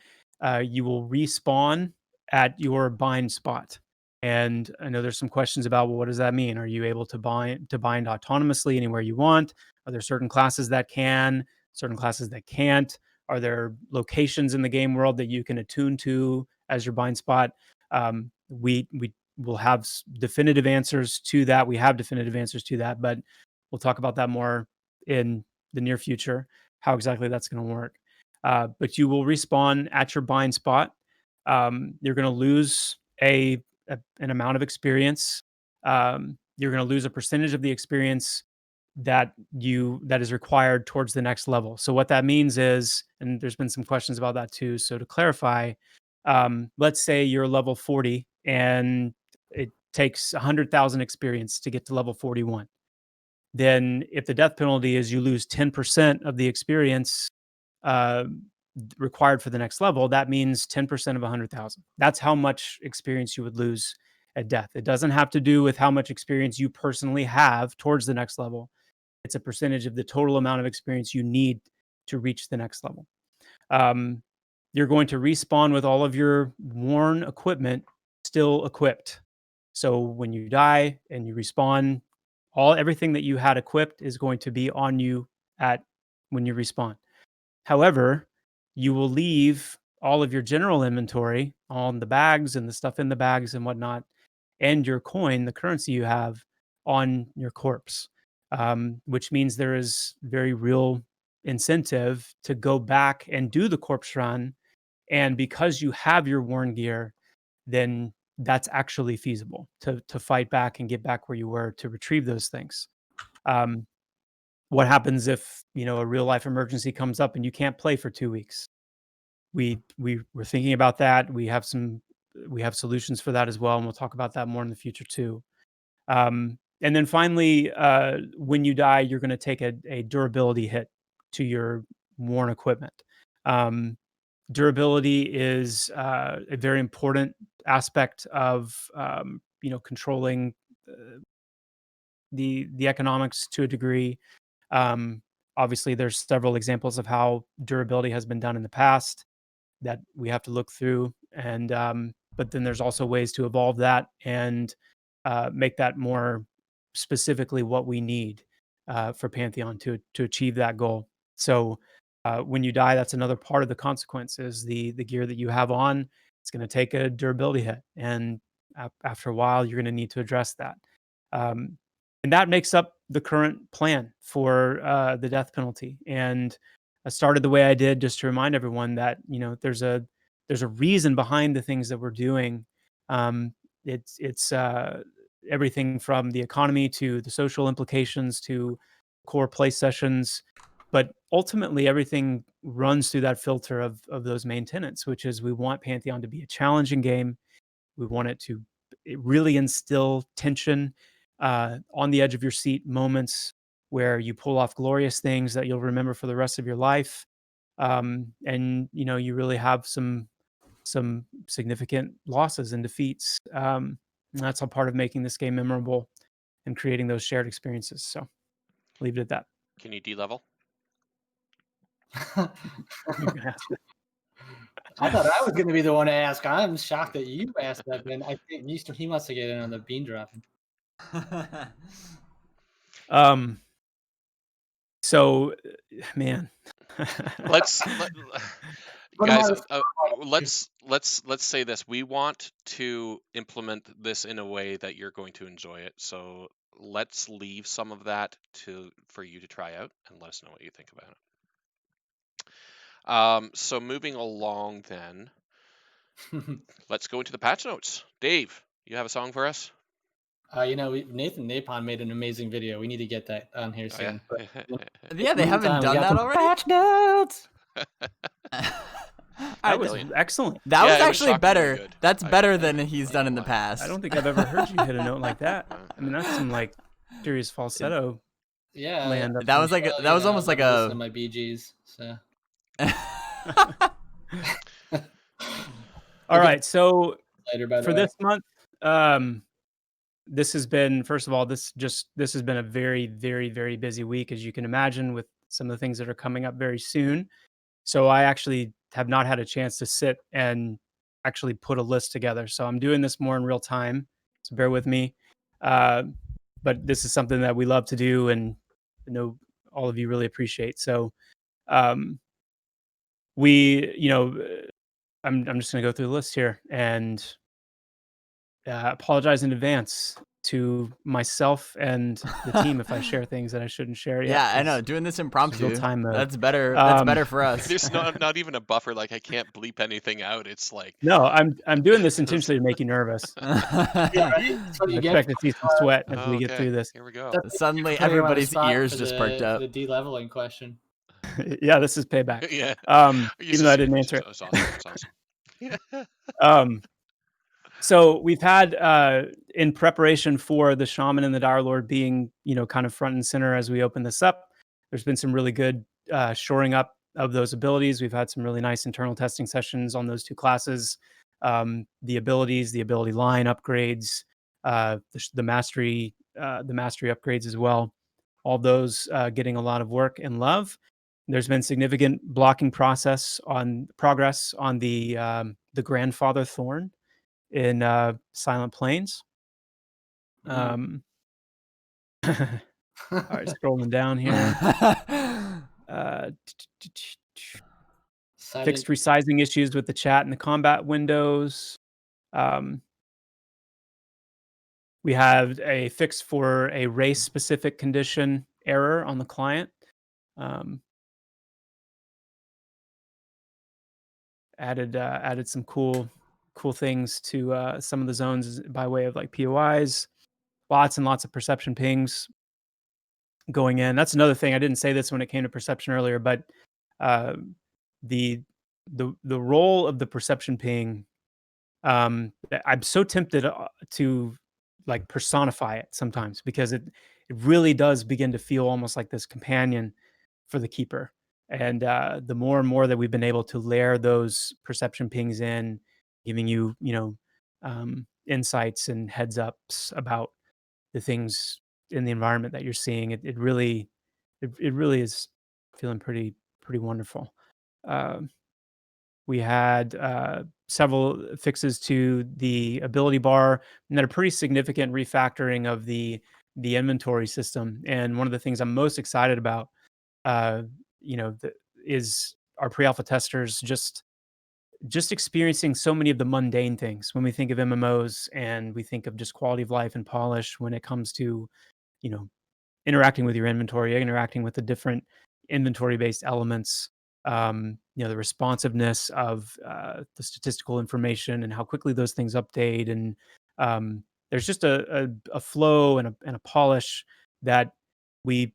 you will respawn at your bind spot. And I know there's some questions about, well, what does that mean? Are you able to bind autonomously anywhere you want? Are there certain classes that can, certain classes that can't? Are there locations in the game world that you can attune to as your bind spot? We will have definitive answers to that. We have definitive answers to that, but we'll talk about that more in the near future, how exactly that's going to work. But you will respawn at your bind spot. You're going to lose an amount of experience. You're going to lose a percentage of the experience that is required towards the next level. So what that means is, and there's been some questions about that too. So to clarify, let's say you're level 40 and it takes 100,000 experience to get to level 41. Then if the death penalty is you lose 10% of the experience uh, required for the next level, that means 10% of 100,000. That's how much experience you would lose at death. It doesn't have to do with how much experience you personally have towards the next level. It's a percentage of the total amount of experience you need to reach the next level. You're going to respawn with all of your worn equipment still equipped. So when you die and you respawn, everything that you had equipped is going to be on you when you respawn. However, you will leave all of your general inventory on the bags and the stuff in the bags and whatnot, and your coin, the currency you have, on your corpse, which means there is very real incentive to go back and do the corpse run. And because you have your worn gear, then that's actually feasible to fight back and get back where you were to retrieve those things. What happens if a real life emergency comes up and you can't play for 2 weeks? We're thinking about that. We have solutions for that as well, and we'll talk about that more in the future too. And then finally, when you die, you're going to take a durability hit to your worn equipment. Durability is a very important aspect of controlling the economics to a degree. Obviously, there's several examples of how durability has been done in the past that we have to look through, and but then there's also ways to evolve that and make that more specifically what we need for Pantheon to achieve that goal. So when you die, that's another part of the consequence is the gear that you have on. It's going to take a durability hit, and after a while, you're going to need to address that. And that makes up the current plan for the death penalty. And I started the way I did just to remind everyone that there's a reason behind the things that we're doing. It's everything from the economy to the social implications to core play sessions, but ultimately everything runs through that filter of those main tenets, which is we want Pantheon to be a challenging game. We want it to really instill tension, on the edge of your seat moments where you pull off glorious things that you'll remember for the rest of your life. And you really have some significant losses and defeats. And that's all part of making this game memorable and creating those shared experiences. So leave it at that. Can you D-level? I thought I was going to be the one to ask. I'm shocked that you asked that, Ben. I think he must have get in on the bean dropping. So, man, let's say this. We want to implement this in a way that you're going to enjoy it. So let's leave some of that for you to try out and let us know what you think about it. So moving along then, let's go into the patch notes. Dave, you have a song for us? Nathan Napon made an amazing video. We need to get that on here soon. Yeah, they haven't done that already. Patch notes. That was Brilliant. excellent. That Yeah, was it was actually shockingly better. good. That's I- better I- than he's I done don't in the lie. past. I don't think I've ever heard you hit a note like that. I mean, that's some like serious falsetto Yeah, land up That there. was like well, that was almost let like me listen to a. my BGs. So All right, so later, by the for way. this month, this has been, first of all, this has been a very, very, very busy week, as you can imagine, with some of the things that are coming up very soon. So I actually have not had a chance to sit and actually put a list together. So I'm doing this more in real time. So bear with me. But this is something that we love to do, and I know all of you really appreciate. So um, we, I'm just going to go through the list here and apologize in advance to myself and the team if I share things that I shouldn't share yet. Yeah, I know. Doing this impromptu. real time mode. That's better. That's better for us. There's not even a buffer. Like I can't bleep anything out. It's like No, I'm doing this intentionally to make you nervous. Yeah, right? That's what I you get. expect to see some sweat as we get okay, through this. here we go. Suddenly, Putting you on the everybody's spot ears for just perked for up. the de-leveling question. Yeah, this is payback. Yeah. Even though I didn't answer it. That's awesome. That's awesome. Um, so we've had in preparation for the shaman and the dire lord being, kind of front and center as we open this up. There's been some really good shoring up of those abilities. We've had some really nice internal testing sessions on those two classes. The abilities, the ability line upgrades, the mastery upgrades as well. All those getting a lot of work and love. There's been significant blocking progress on the grandfather thorn in Silent Plains. All right, scrolling down here. Fixed resizing issues with the chat and the combat windows. We have a fix for a race-specific condition error on the client. Added some cool things to some of the zones by way of like POIs. Lots and lots of perception pings going in. That's another thing. I didn't say this when it came to perception earlier, but the role of the perception ping, I'm so tempted to like personify it sometimes, because it really does begin to feel almost like this companion for the keeper. And the more and more that we've been able to layer those perception pings in, giving you, insights and heads ups about the things in the environment that you're seeing, it really is feeling pretty wonderful. We had several fixes to the ability bar, and then a pretty significant refactoring of the inventory system. And one of the things I'm most excited about, is our pre-alpha testers just experiencing so many of the mundane things when we think of MMOs, and we think of just quality of life and polish when it comes to, interacting with your inventory, interacting with the different inventory-based elements, the responsiveness of the statistical information and how quickly those things update. And there's just a flow and a polish that we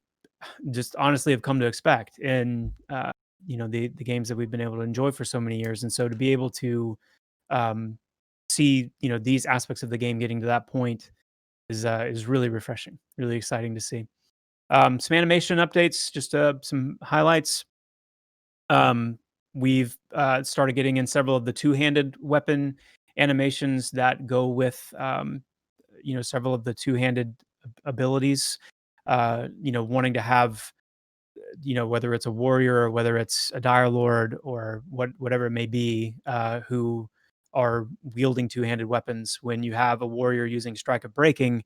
just honestly have come to expect in the games that we've been able to enjoy for so many years. And so to be able to see these aspects of the game getting to that point is really refreshing, really exciting to see. Some animation updates, just some highlights. We've started getting in several of the two-handed weapon animations that go with several of the two-handed abilities. Wanting to have, whether it's a warrior or whether it's a dire lord or whatever it may be, who are wielding two-handed weapons. When you have a warrior using strike of breaking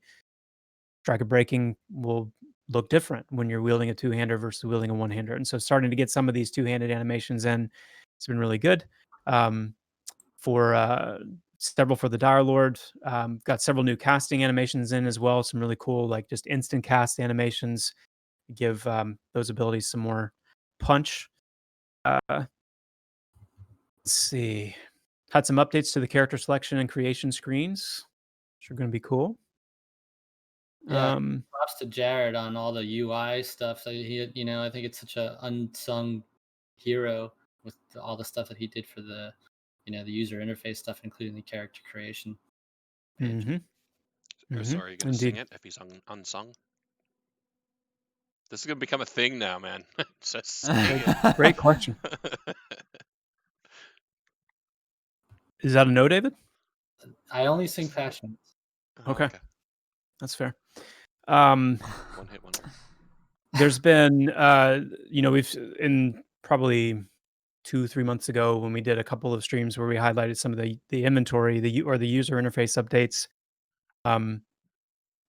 will look different when you're wielding a two-hander versus wielding a one-hander. And so starting to get some of these two-handed animations in, it's been really good. For several for the dire lord, got several new casting animations in as well. Some really cool, like just instant cast animations, give those abilities some more punch. Let's see. Had some updates to the character selection and creation screens, which are going to be cool. Yeah, props to Jared on all the UI stuff. So I think it's such a unsung hero with all the stuff that he did for the, the user interface stuff, including the character creation page. Sorry, you're going to sing it if he's unsung? This is going to become a thing now, man. Great question. Is that a no, David? I only sing passions. Okay. That's fair. One hit wonder. There's been, we've in probably 2-3 months ago when we did a couple of streams where we highlighted some of the inventory, the user interface updates.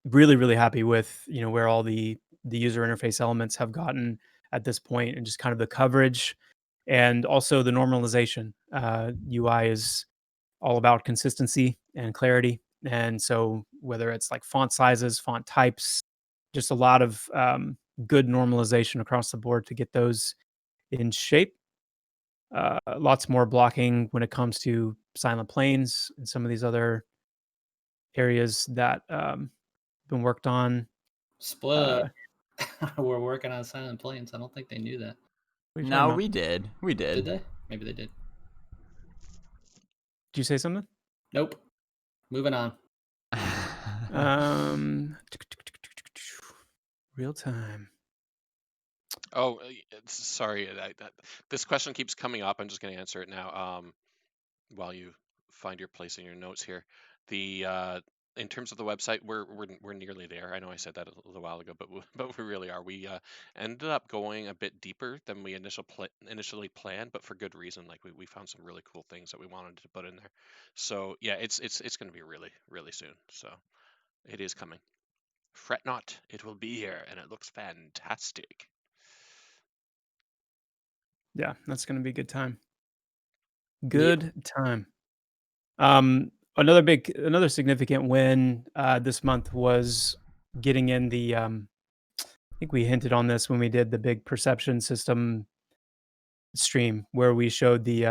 Really, really happy with where all the user interface elements have gotten at this point, and just kind of the coverage and also the normalization. UI is all about consistency and clarity, and so whether it's like font sizes, font types, just a lot of good normalization across the board to get those in shape. Lots more blocking when it comes to silent planes and some of these other areas that been worked on. Spoiler. We're working on silent planes. I don't think they knew that. No, we did. We did. Did they? Maybe they did. Did you say something? Nope. Moving on. Real time. Oh, sorry. This question keeps coming up. I'm just going to answer it now. While you find your place in your notes here, in terms of the website, we're nearly there. I know I said that a little while ago, but we really are. We ended up going a bit deeper than we initially planned, but for good reason. Like we found some really cool things that we wanted to put in there. So yeah, it's going to be really, really soon. So it is coming. Fret not, it will be here, and it looks fantastic. Yeah, that's going to be a good time. Time. Another significant win this month was getting in the I think we hinted on this when we did the big perception system stream where we showed the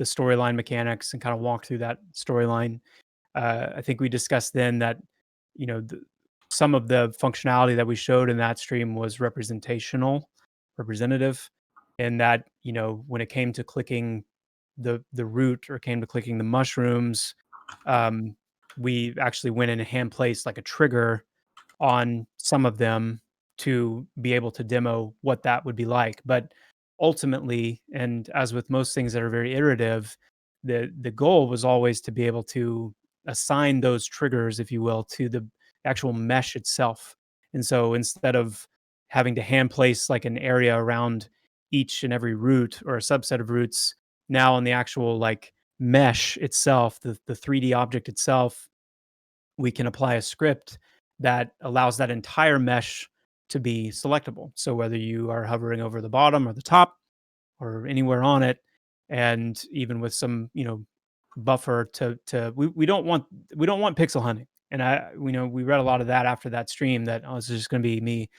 storyline mechanics and kind of walked through that storyline. I think we discussed then that some of the functionality that we showed in that stream was representative, and that when it came to clicking the root or came to clicking the mushrooms, we actually went in and hand placed like a trigger on some of them to be able to demo what that would be like. But ultimately, and as with most things that are very iterative, the goal was always to be able to assign those triggers, if you will, to the actual mesh itself. And so instead of having to hand place like an area around each and every root or a subset of roots, now on the actual like mesh itself, the 3D object itself, we can apply a script that allows that entire mesh to be selectable. So whether you are hovering over the bottom or the top or anywhere on it, and even with some buffer we don't want pixel hunting. And we read a lot of that after that stream that it's just going to be me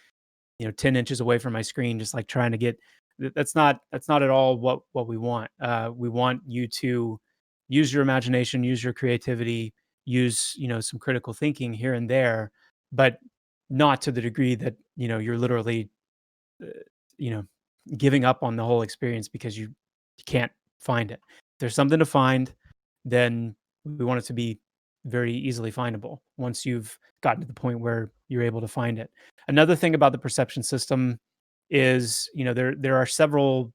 10 inches away from my screen, just like trying to get. That's not at all what we want. We want you to use your imagination, use your creativity, use some critical thinking here and there, but not to the degree that you're literally giving up on the whole experience because you can't find it. If there's something to find, then we want it to be very easily findable once you've gotten to the point where you're able to find it. Another thing about the perception system is, there are several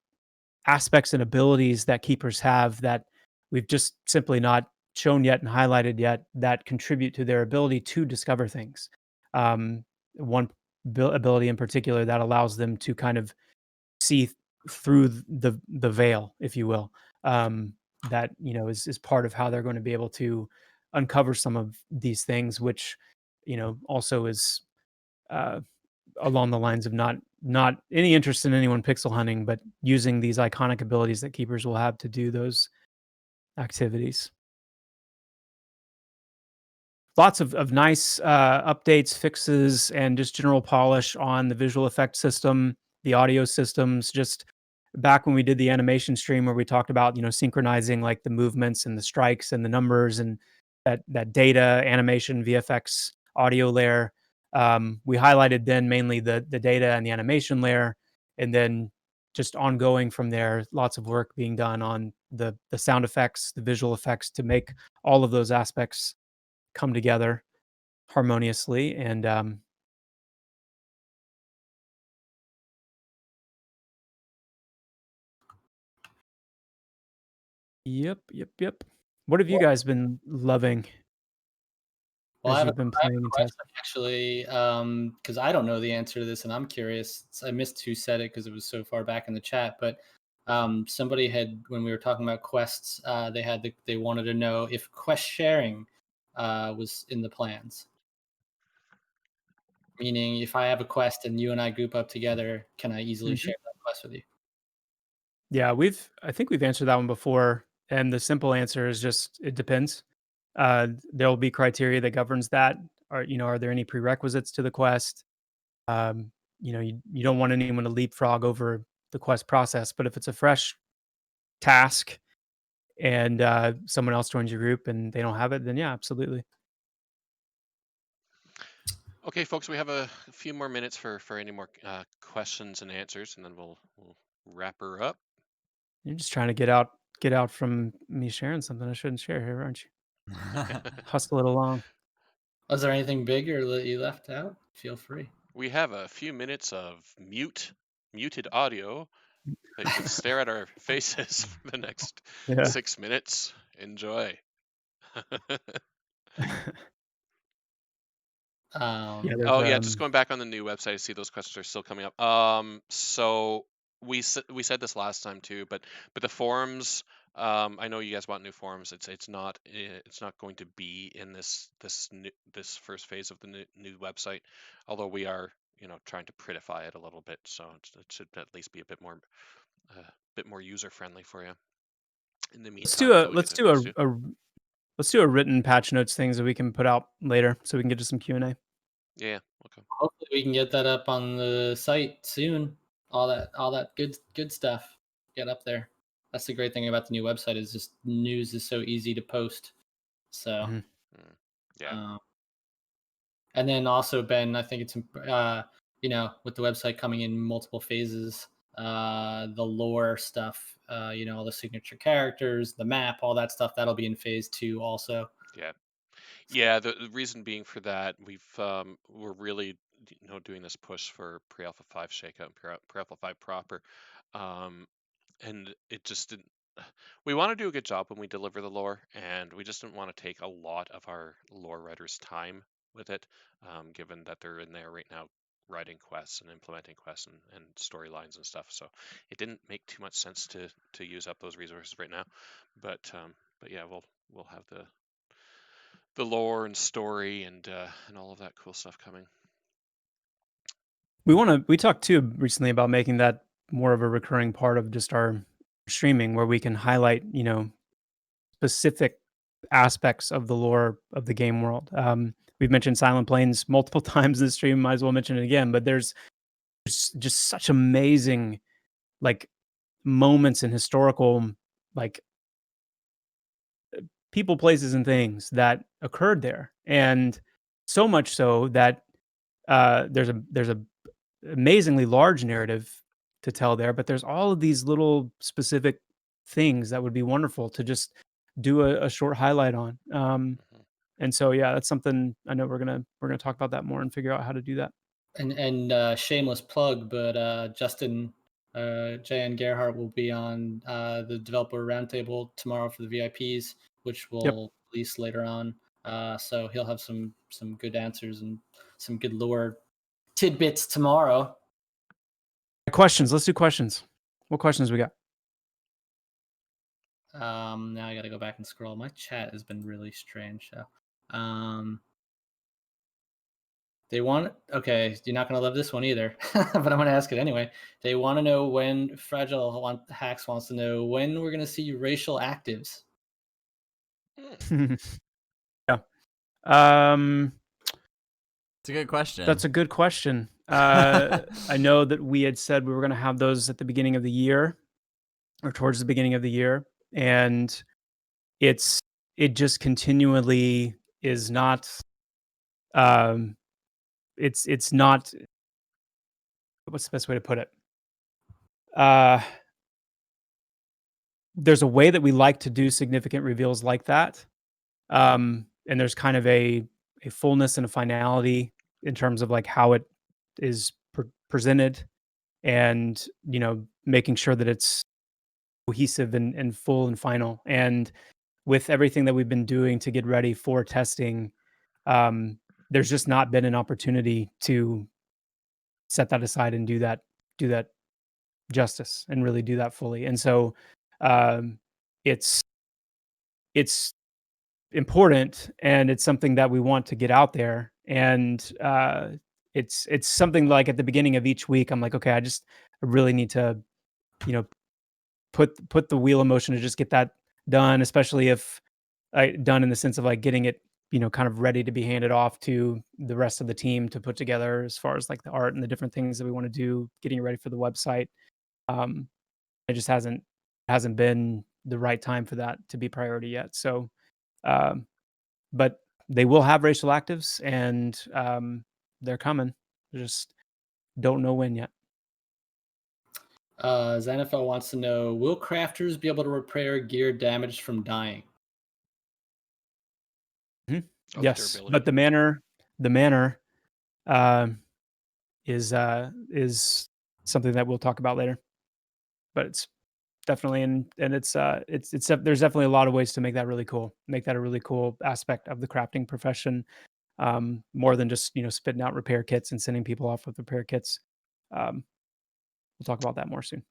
aspects and abilities that keepers have that we've just simply not shown yet and highlighted yet that contribute to their ability to discover things. One ability in particular that allows them to kind of see through the veil, if you will, that is part of how they're going to be able to uncover some of these things, which also is along the lines of not any interest in anyone pixel hunting, but using these iconic abilities that keepers will have to do those activities. Lots of nice updates, fixes, and just general polish on the visual effect system, the audio systems. Just back when we did the animation stream where we talked about synchronizing like the movements and the strikes and the numbers and that data animation VFX audio layer. We highlighted then mainly the data and the animation layer, and then just ongoing from there. Lots of work being done on the sound effects, the visual effects, to make all of those aspects come together harmoniously. And yep. What have you guys been loving Well, as I have you've been a playing and question testing? actually, because I don't know the answer to this, and I'm curious. I missed who said it because it was so far back in the chat, but somebody had, when we were talking about quests, they wanted to know if quest sharing was in the plans. Meaning, if I have a quest and you and I group up together, can I easily share that quest with you? Yeah, I think we've answered that one before, and the simple answer is just it depends. There will be criteria that governs that. Are there any prerequisites to the quest? You don't want anyone to leapfrog over the quest process, but if it's a fresh task and someone else joins your group and they don't have it, then yeah, absolutely. Okay, folks, we have a few more minutes for any more questions and answers, and then we'll wrap her up. You're just trying to get out from me sharing something I shouldn't share here, aren't you? Hustle it along. Was there anything big or that you left out? Feel free. We have a few minutes of muted audio that you can stare at our faces for the next Yeah. 6 minutes. Enjoy. Just going back on the new website, I see those questions are still coming up. So we said this last time too, but the forums, I know you guys want new forums. It's not going to be in this first phase of the new website, although we are trying to prettify it a little bit, so it should at least be a bit more user friendly for you. In the meantime, let's do a written patch notes things that we can put out later, so we can get to some Q&A. Yeah. Okay. Hopefully we can get that up on the site soon. All that good stuff get up there. That's the great thing about the new website, is just news is so easy to post. So yeah. And then also, Ben, I think it's with the website coming in multiple phases, the lore stuff, all the signature characters, the map, all that stuff, that'll be in phase 2 also. Yeah, the reason being for that, we're really doing this push for pre-alpha 5 shakeout and pre-alpha 5 proper, and it just didn't. We want to do a good job when we deliver the lore, and we just didn't want to take a lot of our lore writers' time with it, given that they're in there right now writing quests and implementing quests and storylines and stuff. So it didn't make too much sense to use up those resources right now. But yeah, we'll have the lore and story and all of that cool stuff coming. We talked too recently about making that more of a recurring part of just our streaming, where we can highlight, specific aspects of the lore of the game world. We've mentioned Silent Plains multiple times in the stream. Might as well mention it again. But there's just such amazing, moments in historical, people, places, and things that occurred there, and so much so that there's a amazingly large narrative to tell there, but there's all of these little specific things that would be wonderful to just do a short highlight on. And so yeah, that's something I know we're gonna talk about that more and figure out how to do that. And shameless plug, but Justin J.N. Gerhardt will be on the developer roundtable tomorrow for the VIPs, which will release later on. So he'll have some good answers and some good lore tidbits tomorrow. Questions. Let's do questions. What questions we got? Now I got to go back and scroll. My chat has been really strange. So, they want. Okay, you're not gonna love this one either, but I'm gonna ask it anyway. They want to know when Fragile Hacks wants to know when we're gonna see racial actives. Yeah. It's a good question. That's a good question. I know that we had said we were going to have those at the beginning of the year, or towards the beginning of the year, and it just continually is not. It's not. What's the best way to put it? there's a way that we like to do significant reveals like that. And there's kind of a fullness and a finality in terms of like how it is presented, and making sure that it's cohesive and full and final. And with everything that we've been doing to get ready for testing, there's just not been an opportunity to set that aside and do that justice and really do that fully. And so it's important, and it's something that we want to get out there. And it's something like at the beginning of each week, I'm like, okay, I really need to, put the wheel in motion to just get that done, especially if done in the sense of like getting it, kind of ready to be handed off to the rest of the team to put together, as far as like the art and the different things that we want to do, getting it ready for the website. It just hasn't been the right time for that to be priority yet. So, but they will have racial actives, and they're coming. Just don't know when yet. Xanafel wants to know, will crafters be able to repair gear damaged from dying? Mm-hmm. Yes, but the manner is something that we'll talk about later. But it's definitely and it's there's definitely a lot of ways to make that really cool. Make that a really cool aspect of the crafting profession, more than just spitting out repair kits and sending people off with repair kits. We'll talk about that more soon.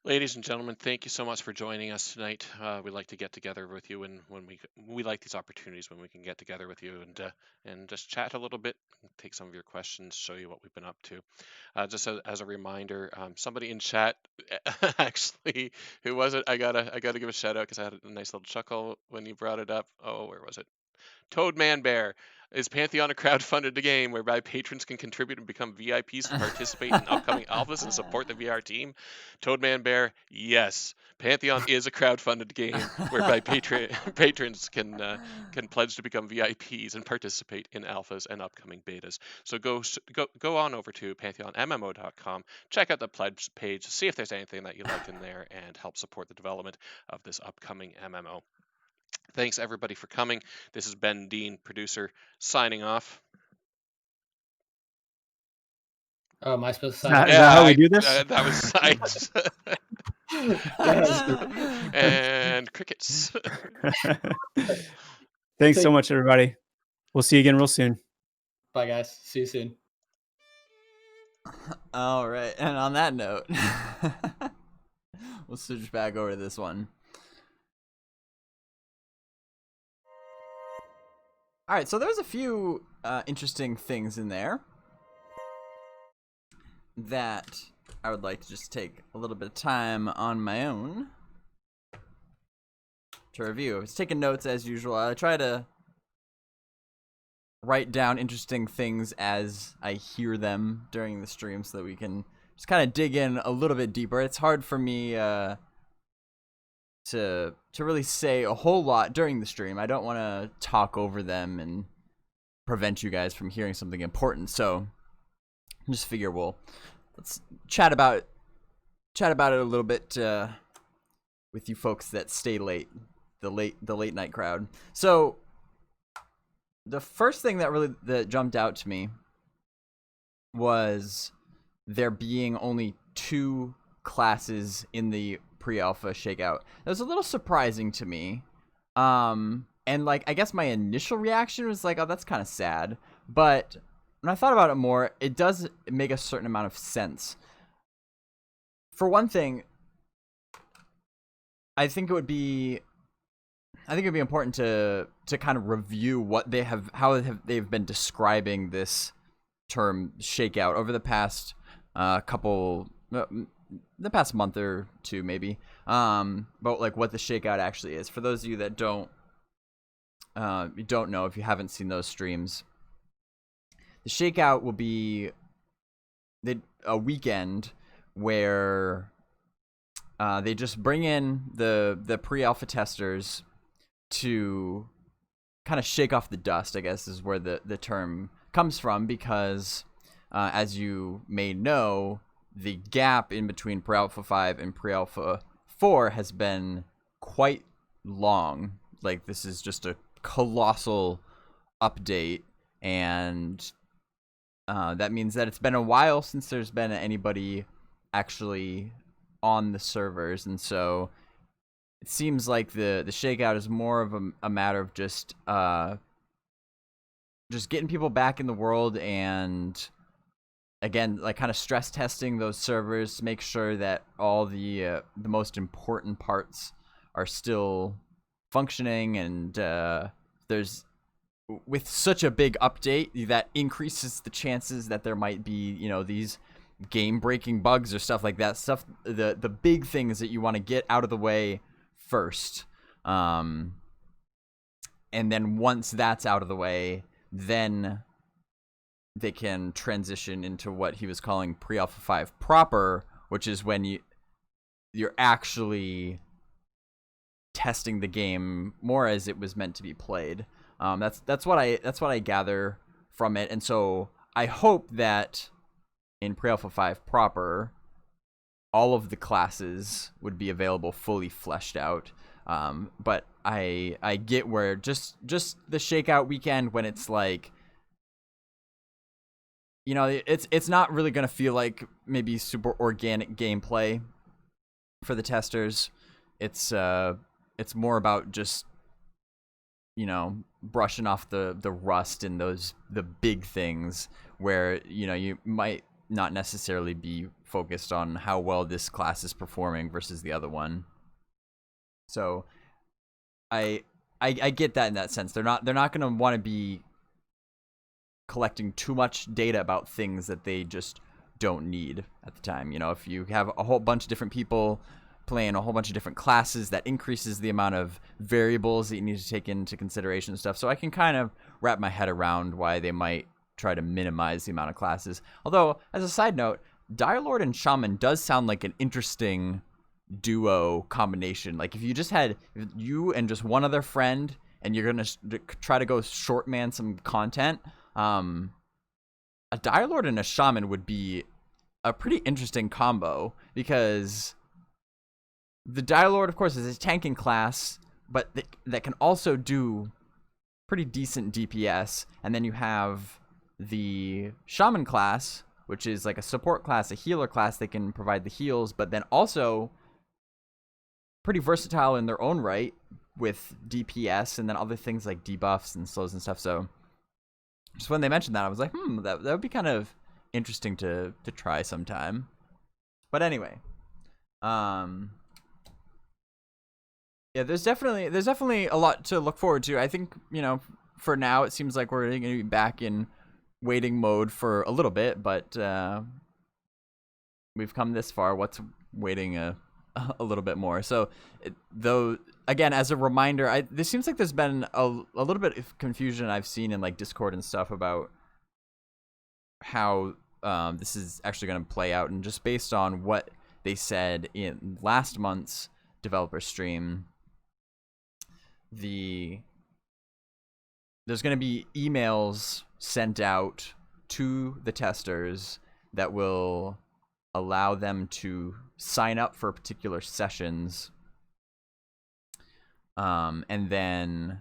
Ladies and gentlemen, thank you so much for joining us tonight. We like to get together with you, and when we like these opportunities when we can get together with you and just chat a little bit, take some of your questions, show you what we've been up to. Just as a reminder, somebody in chat, actually, who was it? I gotta give a shout out because I had a nice little chuckle when you brought it up. Oh, where was it? Toadman Bear. Is Pantheon a crowdfunded game whereby patrons can contribute and become VIPs to participate in upcoming alphas and support the VR team? Toadman Bear, yes. Pantheon is a crowdfunded game whereby patrons can pledge to become VIPs and participate in alphas and upcoming betas. So go on over to pantheonmmo.com, check out the pledge page, see if there's anything that you like in there, and help support the development of this upcoming MMO. Thanks, everybody, for coming. This is Ben Dean, producer, signing off. Oh, am I supposed to sign off? Is that how we do this? That was sight. And crickets. Thanks so much, everybody. We'll see you again real soon. Bye, guys. See you soon. All right. And on that note, we'll switch back over to this one. All right, so there's a few interesting things in there that I would like to just take a little bit of time on my own to review. I was taking notes as usual. I try to write down interesting things as I hear them during the stream so that we can just kind of dig in a little bit deeper. It's hard for me to really say a whole lot during the stream. I don't want to talk over them and prevent you guys from hearing something important. So I just figure let's chat about it a little bit with you folks that stay late, the late night crowd. So the first thing that jumped out to me was there being only 2 classes in the pre-alpha shakeout. That was a little surprising to me. And like, I guess my initial reaction was like, oh, that's kind of sad. But when I thought about it more, it does make a certain amount of sense. For one thing, I think it would be important to kind of review what they've been describing this term shakeout over the past the past month or two, maybe, about like what the shakeout actually is. For those of you that don't know, if you haven't seen those streams, the shakeout will be a weekend where they just bring in the pre-alpha testers to kind of shake off the dust, I guess is where the term comes from, because as you may know, the gap in between pre-alpha 5 and pre-alpha 4 has been quite long. Like, this is just a colossal update, and that means that it's been a while since there's been anybody actually on the servers, and so it seems like the shakeout is more of a matter of just getting people back in the world, and again, like, kind of stress testing those servers to make sure that all the most important parts are still functioning. And there's, with such a big update, that increases the chances that there might be, you know, these game-breaking bugs or stuff like that. Stuff, the big things that you want to get out of the way first. And then once that's out of the way, then they can transition into what he was calling pre-alpha 5 proper, which is when you're actually testing the game more as it was meant to be played. That's what I gather from it. And so I hope that in pre-alpha 5 proper, all of the classes would be available fully fleshed out. But I get where just the shakeout weekend, when it's like, you know, it's not really going to feel like maybe super organic gameplay for the testers. It's more about just, you know, brushing off the rust in the big things where, you know, you might not necessarily be focused on how well this class is performing versus the other one. So I get that in that sense. They're not going to want to be collecting too much data about things that they just don't need at the time. You know, if you have a whole bunch of different people playing a whole bunch of different classes, that increases the amount of variables that you need to take into consideration and stuff. So I can kind of wrap my head around why they might try to minimize the amount of classes. Although, as a side note, Dire Lord and Shaman does sound like an interesting duo combination. Like, if you just had you and just one other friend, and you're gonna try to go short man some content, a Dire Lord and a Shaman would be a pretty interesting combo, because the Dire Lord, of course, is a tanking class, but that can also do pretty decent DPS. And then you have the Shaman class, which is like a support class, a healer class. They can provide the heals, but then also pretty versatile in their own right with DPS and then other things like debuffs and slows and stuff. So just when they mentioned that, I was like, that would be kind of interesting to try sometime. But anyway, yeah, there's definitely a lot to look forward to. I think, you know, for now it seems like we're going to be back in waiting mode for a little bit, but we've come this far. What's waiting a little bit more? So though, again, as a reminder, this seems like there's been a little bit of confusion I've seen in like Discord and stuff about how this is actually going to play out, and just based on what they said in last month's developer stream, there's going to be emails sent out to the testers that will allow them to sign up for particular sessions, and then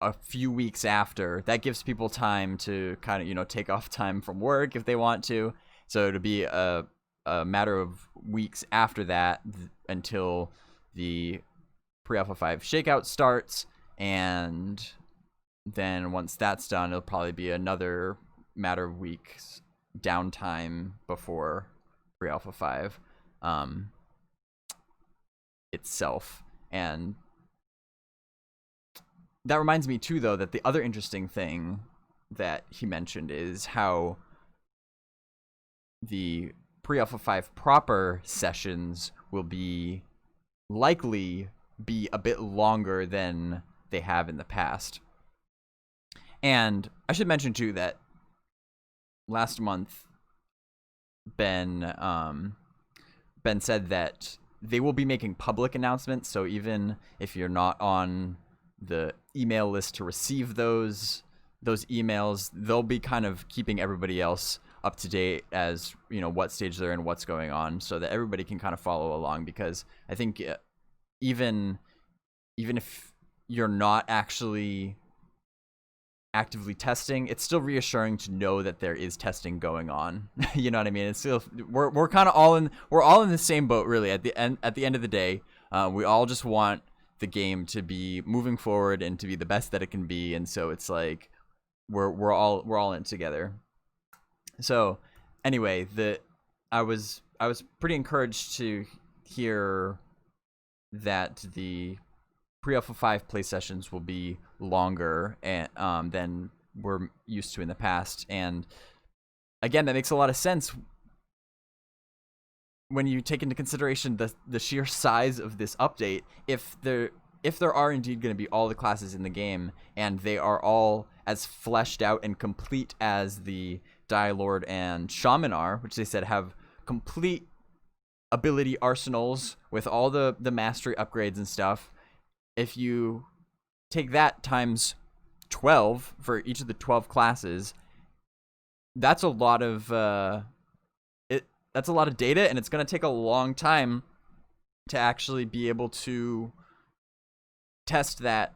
a few weeks after, that gives people time to kind of, you know, take off time from work if they want to. So it'll be a matter of weeks after that until the pre-alpha 5 shakeout starts, and then once that's done, it'll probably be another matter of weeks downtime before pre-alpha 5 itself. And that reminds me too, though, that the other interesting thing that he mentioned is how the pre-alpha 5 proper sessions will likely be a bit longer than they have in the past. And I should mention too that last month Ben said that they will be making public announcements, so even if you're not on the email list to receive those emails, they'll be kind of keeping everybody else up to date as what stage they're in, what's going on, so that everybody can kind of follow along. Because I think even if you're not actually actively testing, it's still reassuring to know that there is testing going on. You know what I mean? It's still, we're kind of all in the same boat, really. At the end of the day, we all just want the game to be moving forward and to be the best that it can be. And so it's like we're all in it together. So anyway, I was pretty encouraged to hear that the pre-alpha 5 play sessions will be longer than we're used to in the past. And again, that makes a lot of sense when you take into consideration the sheer size of this update. If there are indeed going to be all the classes in the game, and they are all as fleshed out and complete as the Dire Lord and Shaman are, which they said have complete ability arsenals with all the mastery upgrades and stuff. If you take that times 12 for each of the 12 classes, that's a lot of that's a lot of data, and it's going to take a long time to actually be able to test that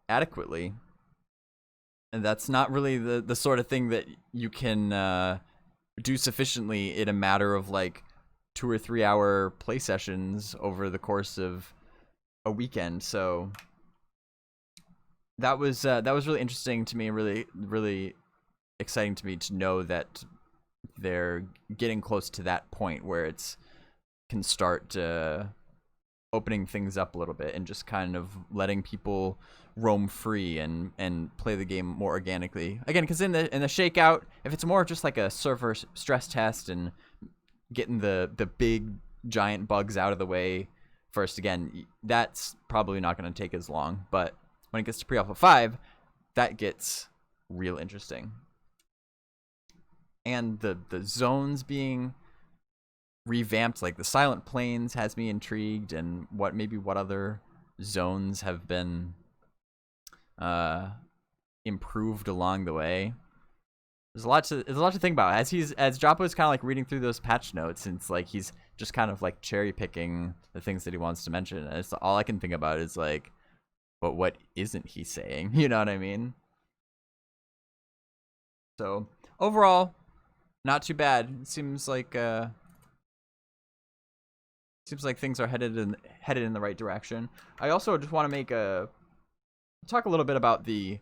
adequately. And that's not really the sort of thing that you can do sufficiently in a matter of like 2 or 3 hour play sessions over the course of a weekend. So that was really interesting to me, really, really exciting to me to know that they're getting close to that point where it's can start opening things up a little bit and just kind of letting people roam free and play the game more organically. Again, because in the shakeout, if it's more just like a server stress test and getting the big giant bugs out of the way first, again, that's probably not going to take as long. But when it gets to pre-alpha 5, that gets real interesting. And the zones being revamped, like the Silent Plains, has me intrigued, and what other zones have been improved along the way. There's a lot to think about as Joppa is kind of like reading through those patch notes, and it's like he's just kind of like cherry picking the things that he wants to mention. And it's all I can think about is like, but what isn't he saying? You know what I mean? So overall, not too bad. It seems like things are headed in the right direction. I also just want to talk a little bit about the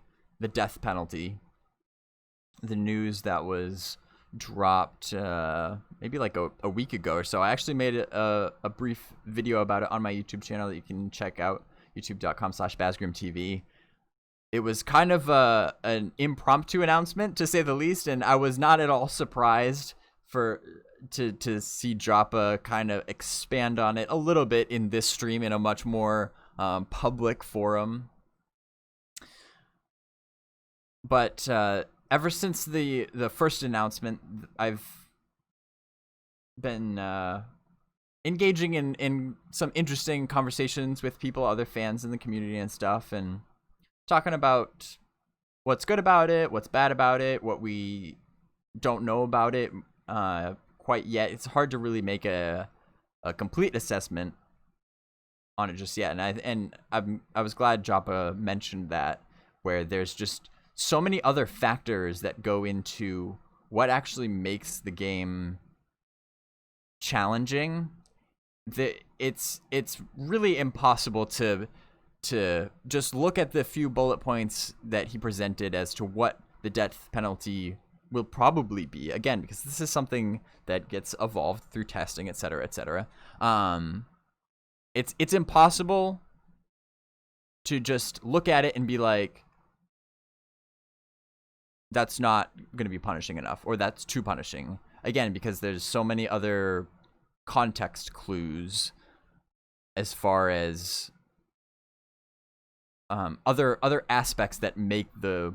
death penalty. The news that was dropped maybe like a week ago or so. I actually made a brief video about it on my YouTube channel that you can check out, youtube.com/BazgrimTV. It was kind of an impromptu announcement, to say the least, and I was not at all surprised to see Joppa kind of expand on it a little bit in this stream in a much more public forum. But ever since the first announcement, I've been engaging in some interesting conversations with people, other fans in the community and stuff, and talking about what's good about it, what's bad about it, what we don't know about it quite yet. It's hard to really make a complete assessment on it just yet. And I was glad Joppa mentioned that, where there's just so many other factors that go into what actually makes the game challenging, that it's really impossible to just look at the few bullet points that he presented as to what the death penalty will probably be, again, because this is something that gets evolved through testing, etc., etc. It's impossible to just look at it and be like, that's not going to be punishing enough, or that's too punishing. Again, because there's so many other context clues as far as other aspects that make the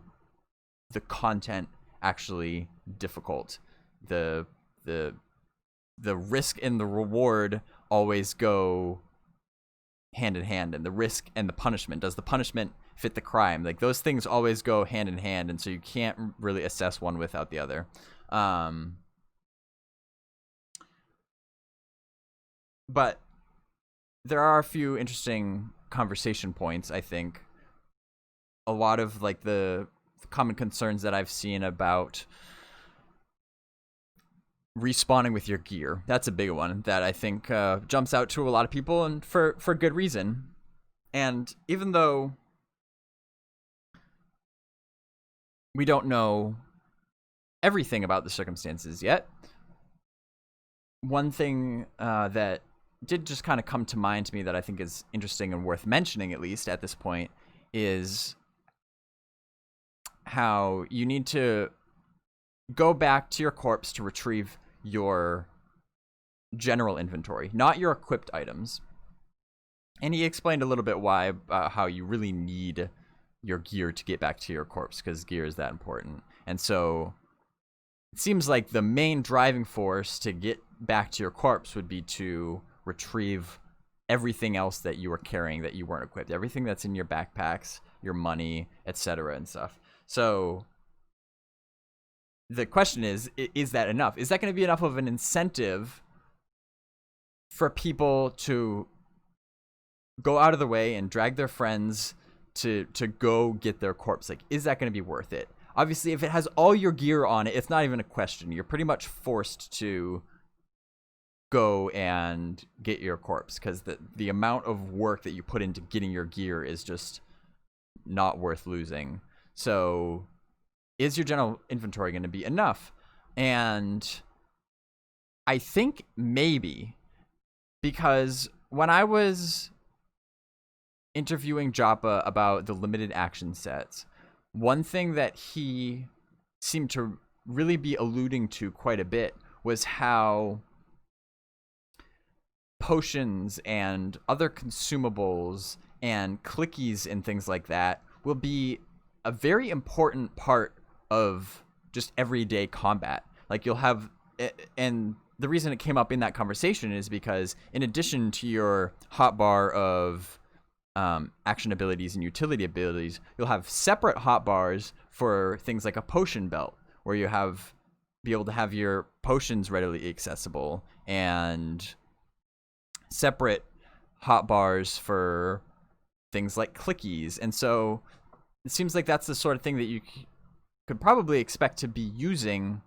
content actually difficult. The risk and the reward always go hand in hand, and the risk and the punishment. Does the punishment fit the crime? Like, those things always go hand in hand, and so you can't really assess one without the other. but there are a few interesting conversation points, I think. A lot of like the common concerns that I've seen about respawning with your gear. That's a big one that I think jumps out to a lot of people, and for good reason. And even though we don't know everything about the circumstances yet, one thing that did just kind of come to mind to me that I think is interesting and worth mentioning, at least at this point, is how you need to go back to your corpse to retrieve your general inventory, not your equipped items. And he explained a little bit why, how you really need your gear to get back to your corpse, because gear is that important. And so it seems like the main driving force to get back to your corpse would be to retrieve everything else that you were carrying that you weren't equipped, everything that's in your backpacks, your money, etc. and stuff. So the question is that enough? Is that going to be enough of an incentive for people to go out of the way and drag their friends to go get their corpse? Like, is that going to be worth it? Obviously, if it has all your gear on it, it's not even a question. You're pretty much forced to go and get your corpse, because the amount of work that you put into getting your gear is just not worth losing. So is your general inventory going to be enough? And I think maybe, because when I was interviewing Joppa about the limited action sets, one thing that he seemed to really be alluding to quite a bit was how potions and other consumables and clickies and things like that will be a very important part of just everyday combat. Like, you'll have, and the reason it came up in that conversation is because in addition to your hotbar of action abilities and utility abilities, you'll have separate hotbars for things like a potion belt, where you be able to have your potions readily accessible, and separate hotbars for things like clickies. And so it seems like that's the sort of thing that you could probably expect to be using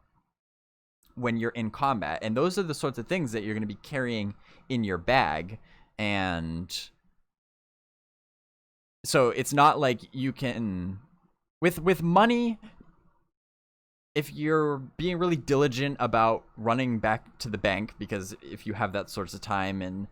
when you're in combat. And those are the sorts of things that you're going to be carrying in your bag. And so it's not like you can, with money, if you're being really diligent about running back to the bank, because if you have that sorts of time, and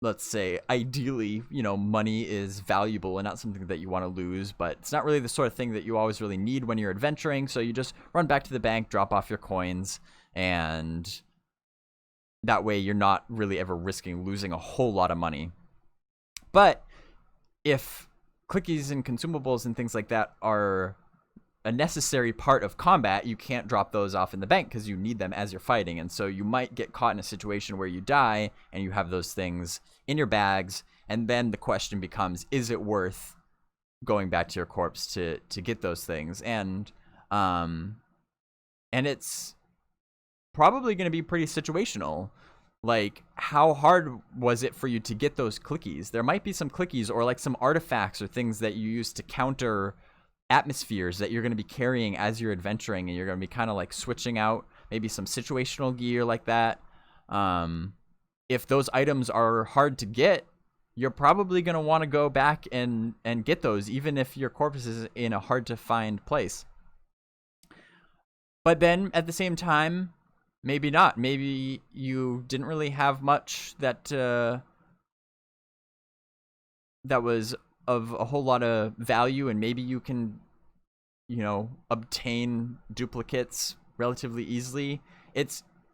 let's say ideally, money is valuable and not something that you want to lose, but it's not really the sort of thing that you always really need when you're adventuring. So you just run back to the bank, drop off your coins, and that way you're not really ever risking losing a whole lot of money. But if clickies and consumables and things like that are a necessary part of combat, you can't drop those off in the bank because you need them as you're fighting. And so you might get caught in a situation where you die and you have those things in your bags, and then the question becomes, is it worth going back to your corpse to get those things? And it's probably going to be pretty situational. Like, how hard was it for you to get those clickies? There might be some clickies or like some artifacts or things that you use to counter atmospheres that you're going to be carrying as you're adventuring, and you're going to be kind of like switching out maybe some situational gear like that. If those items are hard to get, you're probably going to want to go back and get those, even if your corpse is in a hard to find place. But then at the same time, maybe not. Maybe you didn't really have much that was of a whole lot of value, and maybe you can, obtain duplicates relatively easily.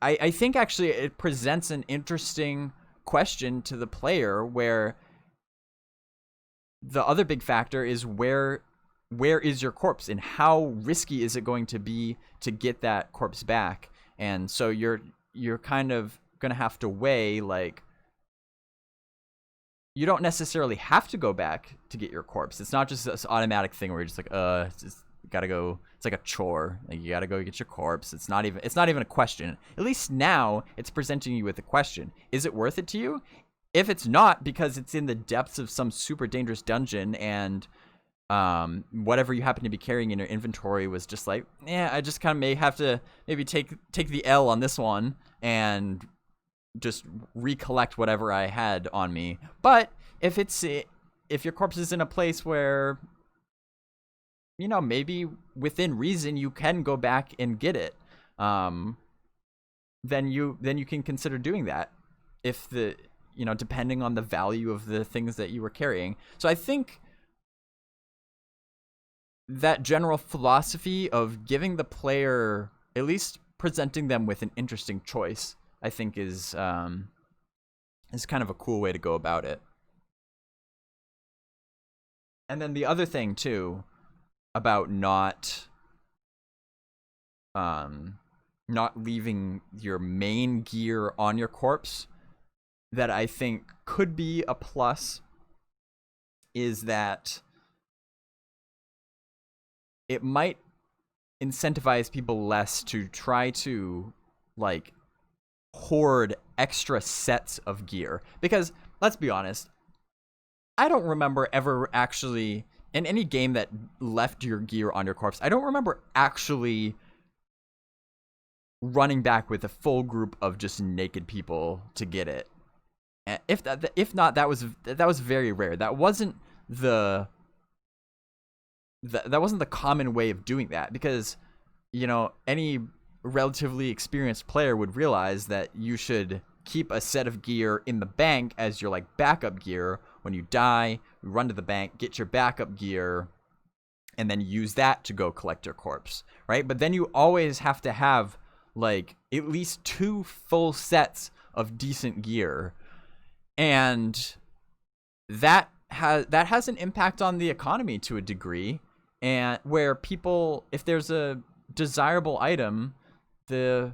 I think actually it presents an interesting question to the player, where the other big factor is where is your corpse, and how risky is it going to be to get that corpse back? And so you're kind of gonna have to weigh, like, you don't necessarily have to go back to get your corpse. It's not just this automatic thing where you're just like, gotta go. It's like a chore. Like, you gotta go get your corpse. It's not even a question. At least now it's presenting you with a question. Is it worth it to you? If it's not, because it's in the depths of some super dangerous dungeon and whatever you happen to be carrying in your inventory was just like, I just kind of may have to maybe take the L on this one and just recollect whatever I had on me. But if your corpse is in a place where, maybe within reason you can go back and get it, then you can consider doing that, if depending on the value of the things that you were carrying. So I think that general philosophy of giving the player, at least presenting them with an interesting choice, I think is kind of a cool way to go about it. And then the other thing too about not leaving your main gear on your corpse, that I think could be a plus, is that it might incentivize people less to try to like hoard extra sets of gear. Because let's be honest, I don't remember ever actually, in any game that left your gear on your corpse, I don't remember actually running back with a full group of just naked people to get it. If not, that was very rare. That wasn't the common way of doing that, because any relatively experienced player would realize that you should keep a set of gear in the bank as your like backup gear. When you die, you run to the bank, get your backup gear, and then use that to go collect your corpse, right? But then you always have to have like at least 2 full sets of decent gear, and that has an impact on the economy to a degree, and where people, if there's a desirable item, the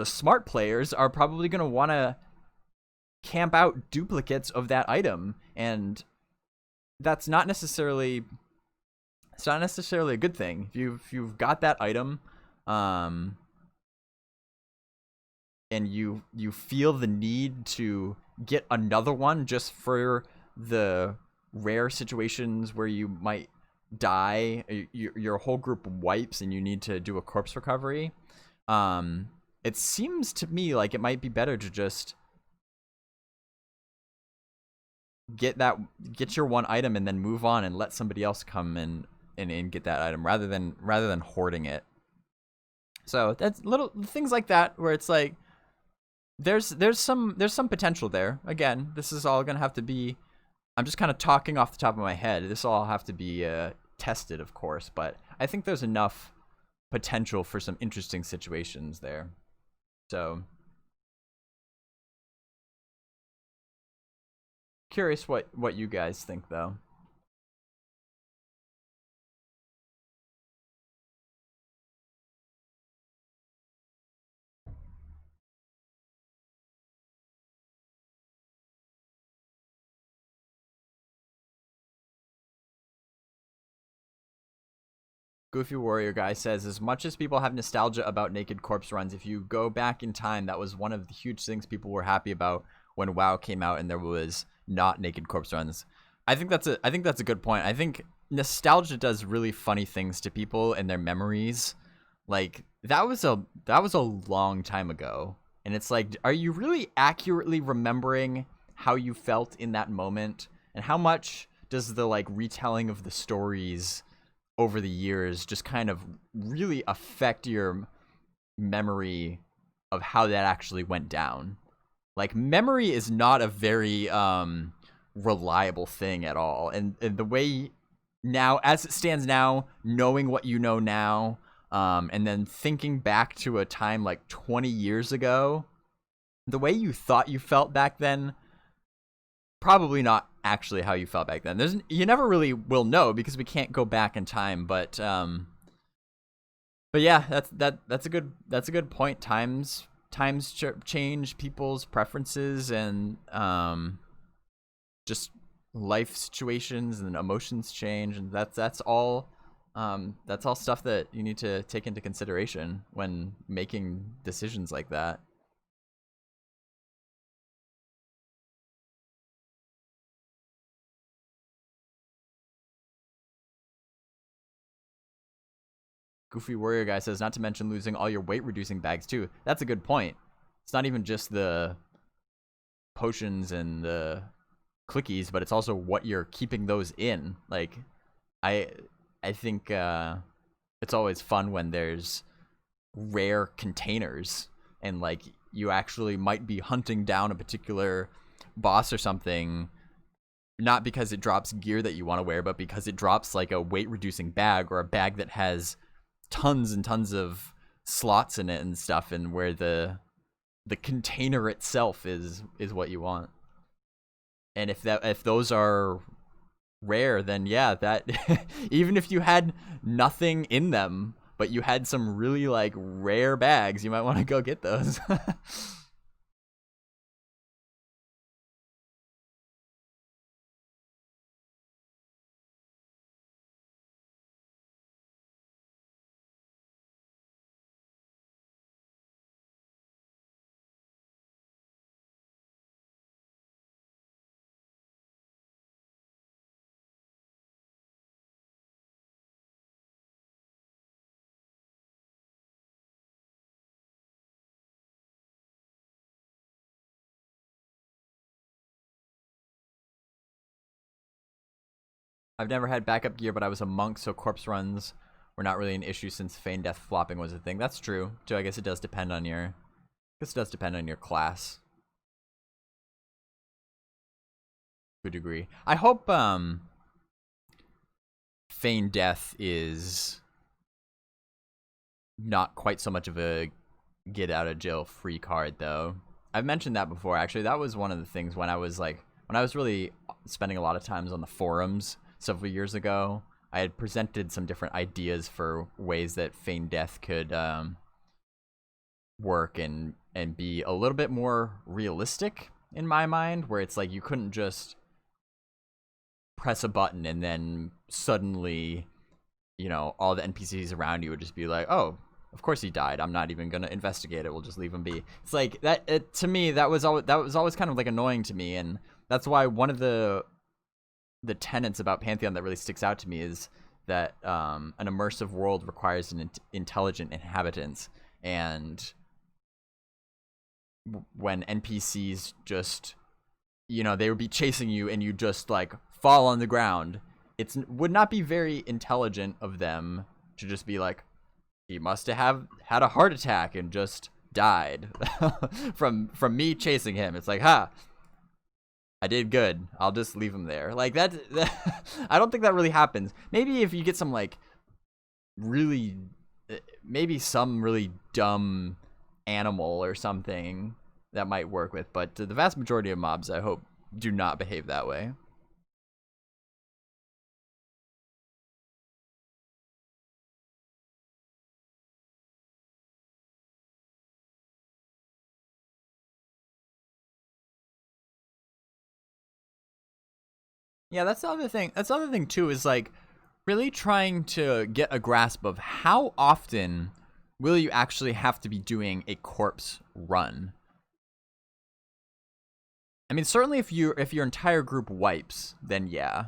smart players are probably going to want to camp out duplicates of that item, and that's not necessarily a good thing. If you've got that item, and you feel the need to get another one just for the rare situations where you might die, your whole group wipes and you need to do a corpse recovery, it seems to me like it might be better to just get your one item and then move on and let somebody else come and get that item, rather than hoarding it. So that's little things like that where it's like there's some potential there. Again, this is all gonna have to be, I'm just kind of talking off the top of my head. This will all have to be tested, of course, but I think there's enough potential for some interesting situations there. So curious what you guys think, though. Goofy Warrior Guy says, as much as people have nostalgia about naked corpse runs, if you go back in time, that was one of the huge things people were happy about when WoW came out and there was not naked corpse runs. I think that's a good point. I think nostalgia does really funny things to people and their memories. Like that was a long time ago, and it's like, are you really accurately remembering how you felt in that moment, and how much does the like retelling of the stories over the years just kind of really affect your memory of how that actually went down? Like, memory is not a very reliable thing at all, and the way now, as it stands now, knowing what you know now, and then thinking back to a time like 20 years ago, the way you thought you felt back then, probably not actually how you felt back then. You never really will know because we can't go back in time. But yeah, that's a good point. Times change people's preferences, and just life situations and emotions change, and that's all stuff that you need to take into consideration when making decisions like that. Goofy Warrior Guy says, not to mention losing all your weight reducing bags too. That's a good point. It's not even just the potions and the clickies, but it's also what you're keeping those in. Like, I think it's always fun when there's rare containers and like you actually might be hunting down a particular boss or something, not because it drops gear that you want to wear, but because it drops like a weight reducing bag or a bag that has tons and tons of slots in it and stuff, and where the container itself is what you want. And if those are rare, then yeah, that even if you had nothing in them, but you had some really like rare bags, you might want to go get those. I've never had backup gear, but I was a monk, so corpse runs were not really an issue since feign death flopping was a thing. That's true. So I guess it does depend on your class. To a degree. I hope feign death is not quite so much of a get out of jail free card though. I've mentioned that before actually. That was one of the things when I was really spending a lot of times on the forums several years ago. I had presented some different ideas for ways that feign death could work and be a little bit more realistic in my mind, where it's like you couldn't just press a button and then suddenly, you know, all the NPCs around you would just be like, oh, of course he died. I'm not even gonna investigate it. We'll just leave him be. It's like that. To me, that was always kind of like annoying to me, and that's why one of the tenets about Pantheon that really sticks out to me is that an immersive world requires an intelligent inhabitants, and when NPCs just, you know, they would be chasing you and you just like fall on the ground, would not be very intelligent of them to just be like, he must have had a heart attack and just died from me chasing him. It's like, ha, I did good. I'll just leave him there. Like that I don't think that really happens. Maybe if you get some like really, maybe some really dumb animal or something, that might work with, but the vast majority of mobs, I hope, do not behave that way. Yeah, that's the other thing. That's the other thing too, is like really trying to get a grasp of how often will you actually have to be doing a corpse run. I mean, certainly if your entire group wipes, then yeah.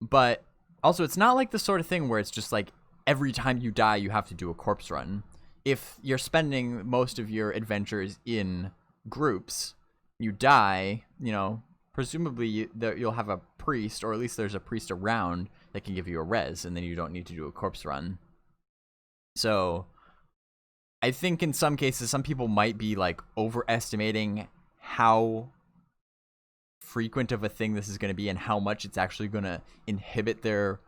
But also, it's not like the sort of thing where it's just like every time you die you have to do a corpse run. If you're spending most of your adventures in groups, you die, you know, presumably you'll have a priest, or at least there's a priest around that can give you a res, and then you don't need to do a corpse run. So I think in some cases, some people might be like overestimating how frequent of a thing this is going to be and how much it's actually going to inhibit their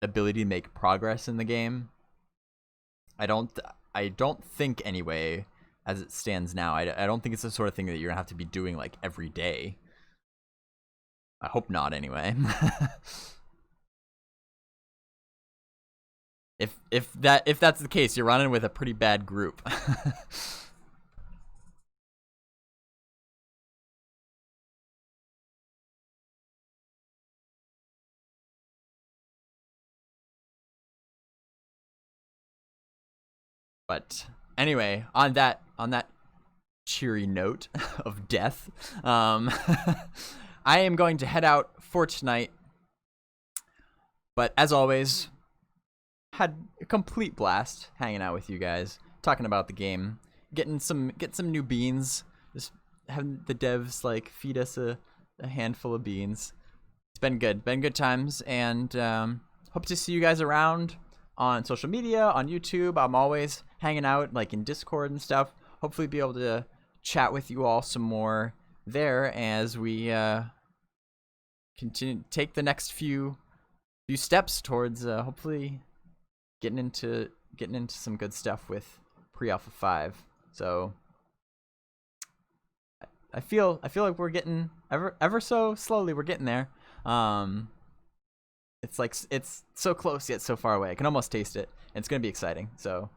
ability to make progress in the game. I don't think anyway, as it stands now, I don't think it's the sort of thing that you're going to have to be doing like every day. I hope not anyway. If that's the case, you're running with a pretty bad group. But anyway, on that cheery note of death, I am going to head out for tonight. But as always, had a complete blast hanging out with you guys, talking about the game, getting some new beans, just having the devs like feed us a handful of beans. It's been good times, and hope to see you guys around on social media, on YouTube. I'm always hanging out like in Discord and stuff. Hopefully be able to chat with you all some more there as we continue to take the next few steps towards hopefully getting into some good stuff with Pre-Alpha 5. So I feel like we're getting ever so slowly, we're getting there. It's like it's so close yet so far away. I can almost taste it, and it's gonna be exciting. So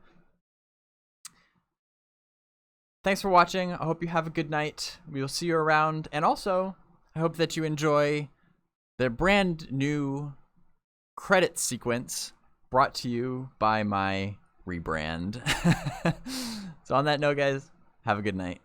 thanks for watching. I hope you have a good night. We will see you around, and also I hope that you enjoy the brand new credit sequence brought to you by my Rebrand. So on that note, guys, have a good night.